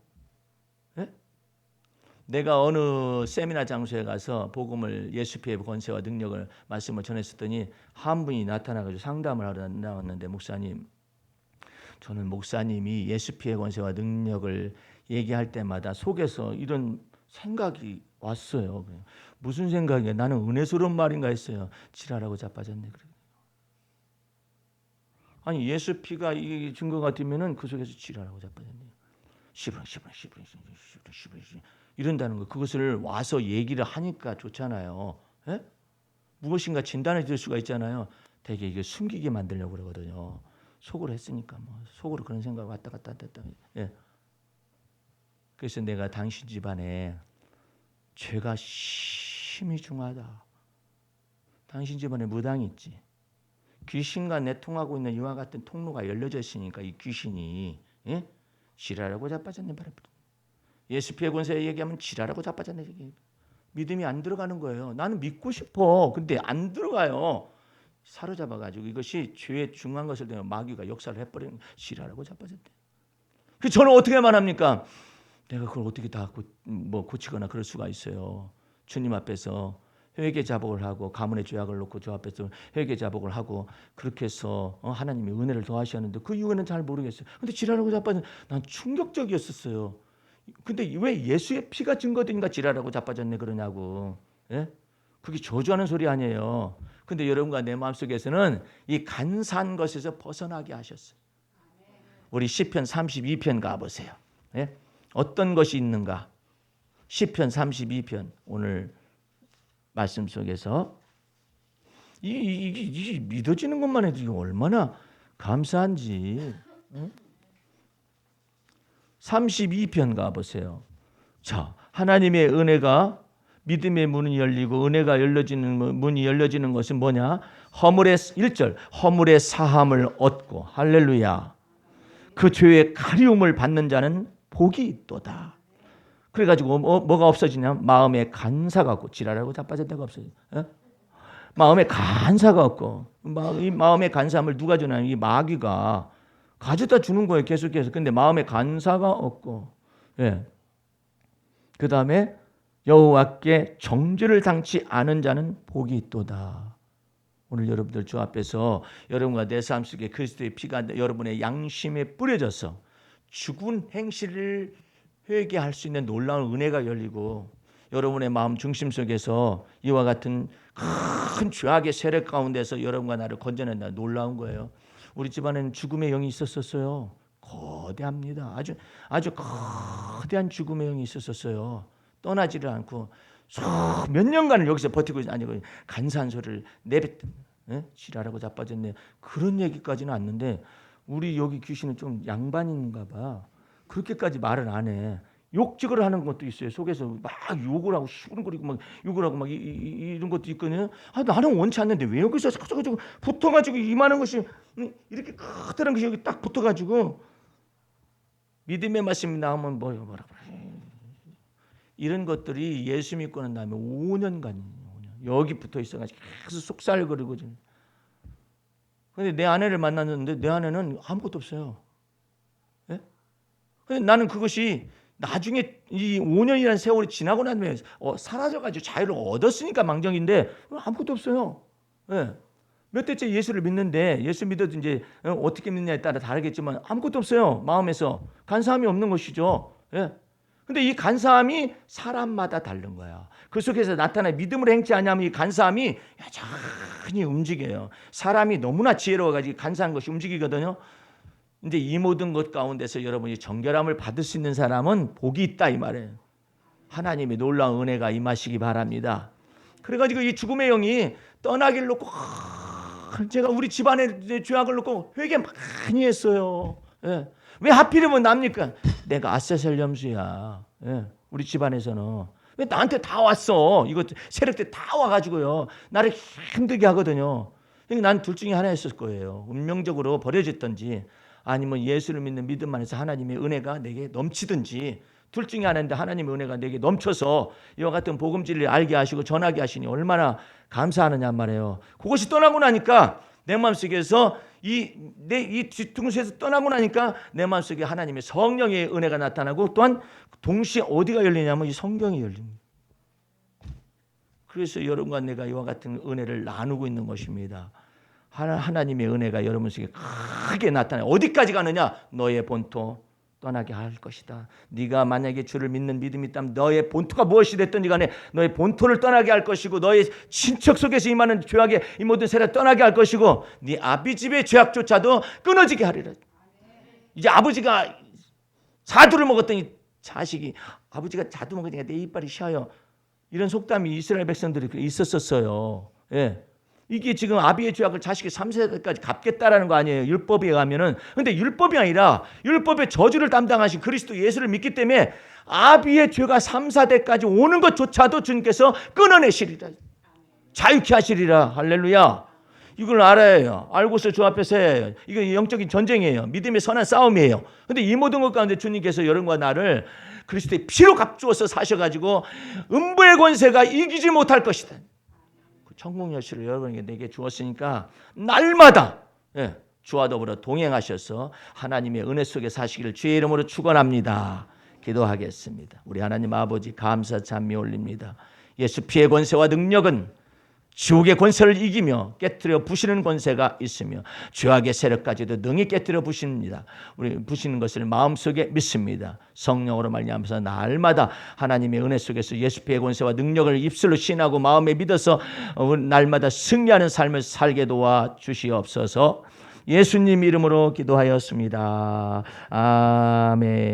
내가 어느 세미나 장소에 가서 복음을 예수피의 권세와 능력을 말씀을 전했었더니 한 분이 나타나가지고 상담을 하러 나왔는데 목사님, 저는 목사님이 예수피의 권세와 능력을 얘기할 때마다 속에서 이런 생각이 왔어요. 무슨 생각이야? 나는 은혜스러운 말인가 했어요. 지랄하고 자빠졌네. 아니 예수 피가 이 증거 같으면은 그 속에서 지랄하고 자빠졌네. 시부렁 이런다는 거. 그것을 와서 얘기를 하니까 좋잖아요. 무엇인가 진단해 줄 수가 있잖아요. 되게 이게 숨기게 만들려고 그러거든요. 속으로 했으니까 뭐 속으로 그런 생각 왔다 갔다 했다. 그래서 내가 당신 집안에 죄가 심히 중하다. 당신 집안에 무당이 있지. 귀신과 내통하고 있는 이와 같은 통로가 열려져 있으니까 이 귀신이 지랄하고 자빠졌네. 예수 피의 권세에 얘기하면 지랄하고 자빠졌네. 믿음이 안 들어가는 거예요. 나는 믿고 싶어. 근데 안 들어가요. 사로잡아가지고 이것이 죄의 중한 것을 되면 마귀가 역사를 해버리는 지랄하고 자빠졌대. 그래서 저는 어떻게만 합니까? 내가 그걸 어떻게 다 고치거나 그럴 수가 있어요. 주님 앞에서 회개 자복을 하고 가문의 죄악을 놓고 주 앞에서 회개 자복을 하고 그렇게 해서 하나님이 은혜를 더하셨는데 그 이유는 잘 모르겠어요. 근데 지랄하고 자빠진 난 충격적이었었어요. 근데 왜 예수의 피가 증거되니까 지랄하고 자빠졌네 그러냐고. 그게 저주하는 소리 아니에요. 근데 여러분과 내 마음속에서는 이 간사한 것에서 벗어나게 하셨어요. 우리 시편 32편 가보세요. 어떤 것이 있는가? 시편 32편 오늘 말씀 속에서 이게 믿어지는 것만 해도 이게 얼마나 감사한지. 32편 가보세요. 자, 하나님의 은혜가 믿음의 문이 열리고 은혜가 열려지는 문이 열려지는 것은 뭐냐? 허물의 1절 허물의 사함을 얻고 할렐루야. 그 죄의 가리움을 받는 자는 복이 있도다. 그래가지고 뭐가 없어지냐? 마음의 간사가 없고 지랄하고 자빠질 데가 없어져. 마음의 간사가 없고 이 마음의 간사함을 누가 주냐면 이 마귀가 가져다 주는 거예요. 계속해서. 근데 마음의 간사가 없고 그 다음에 여호와께 정죄를 당치 않은 자는 복이 있도다. 오늘 여러분들 주 앞에서 여러분과 내 삶 속에 그리스도의 피가 여러분의 양심에 뿌려져서 죽은 행실을 회개할 수 있는 놀라운 은혜가 열리고 여러분의 마음 중심 속에서 이와 같은 큰 죄악의 세력 가운데서 여러분과 나를 건져낸다. 놀라운 거예요. 우리 집안에는 죽음의 영이 있었어요. 거대합니다. 아주 거대한 죽음의 영이 있었어요. 떠나지를 않고 몇 년간을 여기서 버티고 아니고 간사한 소리를 내뱉던 지랄하고 자빠졌네. 그런 얘기까지는 않는데 우리 여기 귀신은 좀 양반인가 봐. 그렇게까지 말을 안 해. 욕직을 하는 것도 있어요. 속에서 막 욕을 하고 시부름거리고 막 욕을 하고 막 이런 것도 있거든요. 나는 원치 않는데 왜 여기서 자꾸 붙어가지고 이만한 것이 이렇게 커다란 것이 여기 딱 붙어가지고 믿음의 말씀이 나오면 뭐라 그래. 이런 것들이 예수 믿고 난 다음에 5년간 여기 붙어 있어가지고 계속 속살거리고. 근데 내 아내를 만났는데 내 아내는 아무것도 없어요. 근데 나는 그것이 나중에 이 5년이라는 세월이 지나고 난 다음에 사라져가지고 자유를 얻었으니까 망정인데 아무것도 없어요. 몇 대째 예수를 믿는데 예수 믿어도 이제 어떻게 믿느냐에 따라 다르겠지만 아무것도 없어요. 마음에서 간사함이 없는 것이죠. 예. 근데 이 간사함이 사람마다 다른 거야. 그 속에서 나타나는 믿음으로 행치 않으면 이 간사함이 여전히 움직여요. 사람이 너무나 지혜로워가지고 간사한 것이 움직이거든요. 이제 이 모든 것 가운데서 여러분이 정결함을 받을 수 있는 사람은 복이 있다 이 말이에요. 하나님의 놀라운 은혜가 임하시기 바랍니다. 그래가지고 이 죽음의 영이 떠나기를 놓고 제가 우리 집안에 죄악을 놓고 회개 많이 했어요. 예. 왜 하필이면 납니까? 내가 아세셀 염수야. 예. 우리 집안에서는 왜 나한테 다 왔어? 이거 세력들 다 와가지고요. 나를 힘들게 하거든요. 그러니까 난 둘 중에 하나였을 거예요. 운명적으로 버려졌든지 아니면 예수를 믿는 믿음 안에서 하나님의 은혜가 내게 넘치든지 둘 중에 하나인데 하나님의 은혜가 내게 넘쳐서 이와 같은 복음 진리를 알게 하시고 전하게 하시니 얼마나 감사하느냐 말이에요. 그것이 떠나고 나니까 내 마음속에서 이 뒤통수에서 떠나고 나니까 내 마음속에 하나님의 성령의 은혜가 나타나고 또한 동시에 어디가 열리냐면 이 성경이 열립니다. 그래서 여러분과 내가 이와 같은 은혜를 나누고 있는 것입니다. 하나님의 은혜가 여러분 속에 크게 나타나요. 어디까지 가느냐? 너의 본토 떠나게 할 것이다. 네가 만약에 주를 믿는 믿음이 있다면 너의 본토가 무엇이 됐든지 간에 너의 본토를 떠나게 할 것이고 너의 친척 속에서 임하는 죄악의 이 모든 세를 떠나게 할 것이고 네 아비 집의 죄악조차도 끊어지게 하리라. 이제 아버지가 자두를 먹었더니 자식이 아버지가 자두 먹으니까 내 이빨이 쉬어요. 이런 속담이 이스라엘 백성들이 있었었어요. 예. 이게 지금 아비의 죄악을 자식이 3세까지 갚겠다라는 거 아니에요. 율법에 의하면은. 근데 율법이 아니라 율법의 저주를 담당하신 그리스도 예수를 믿기 때문에 아비의 죄가 3, 4대까지 오는 것조차도 주님께서 끊어내시리라. 자유케 하시리라. 할렐루야. 이걸 알아야 해요. 알고서 주 앞에 서야 해요. 이거 영적인 전쟁이에요. 믿음의 선한 싸움이에요. 근데 이 모든 것 가운데 주님께서 여러분과 나를 그리스도의 피로 값주어서 사셔가지고 음부의 권세가 이기지 못할 것이다. 천국 열쇠를 여러분에게 내게 주었으니까 날마다 주와 더불어 동행하셔서 하나님의 은혜 속에 사시기를 주의 이름으로 축원합니다. 기도하겠습니다. 우리 하나님 아버지 감사 찬미 올립니다. 예수 피의 권세와 능력은 지옥의 권세를 이기며 깨뜨려 부시는 권세가 있으며 죄악의 세력까지도 능히 깨뜨려 부십니다. 우리 부시는 것을 마음속에 믿습니다. 성령으로 말미암아서 날마다 하나님의 은혜 속에서 예수 피의 권세와 능력을 입술로 신하고 마음에 믿어서 날마다 승리하는 삶을 살게 도와 주시옵소서. 예수님 이름으로 기도하였습니다. 아멘.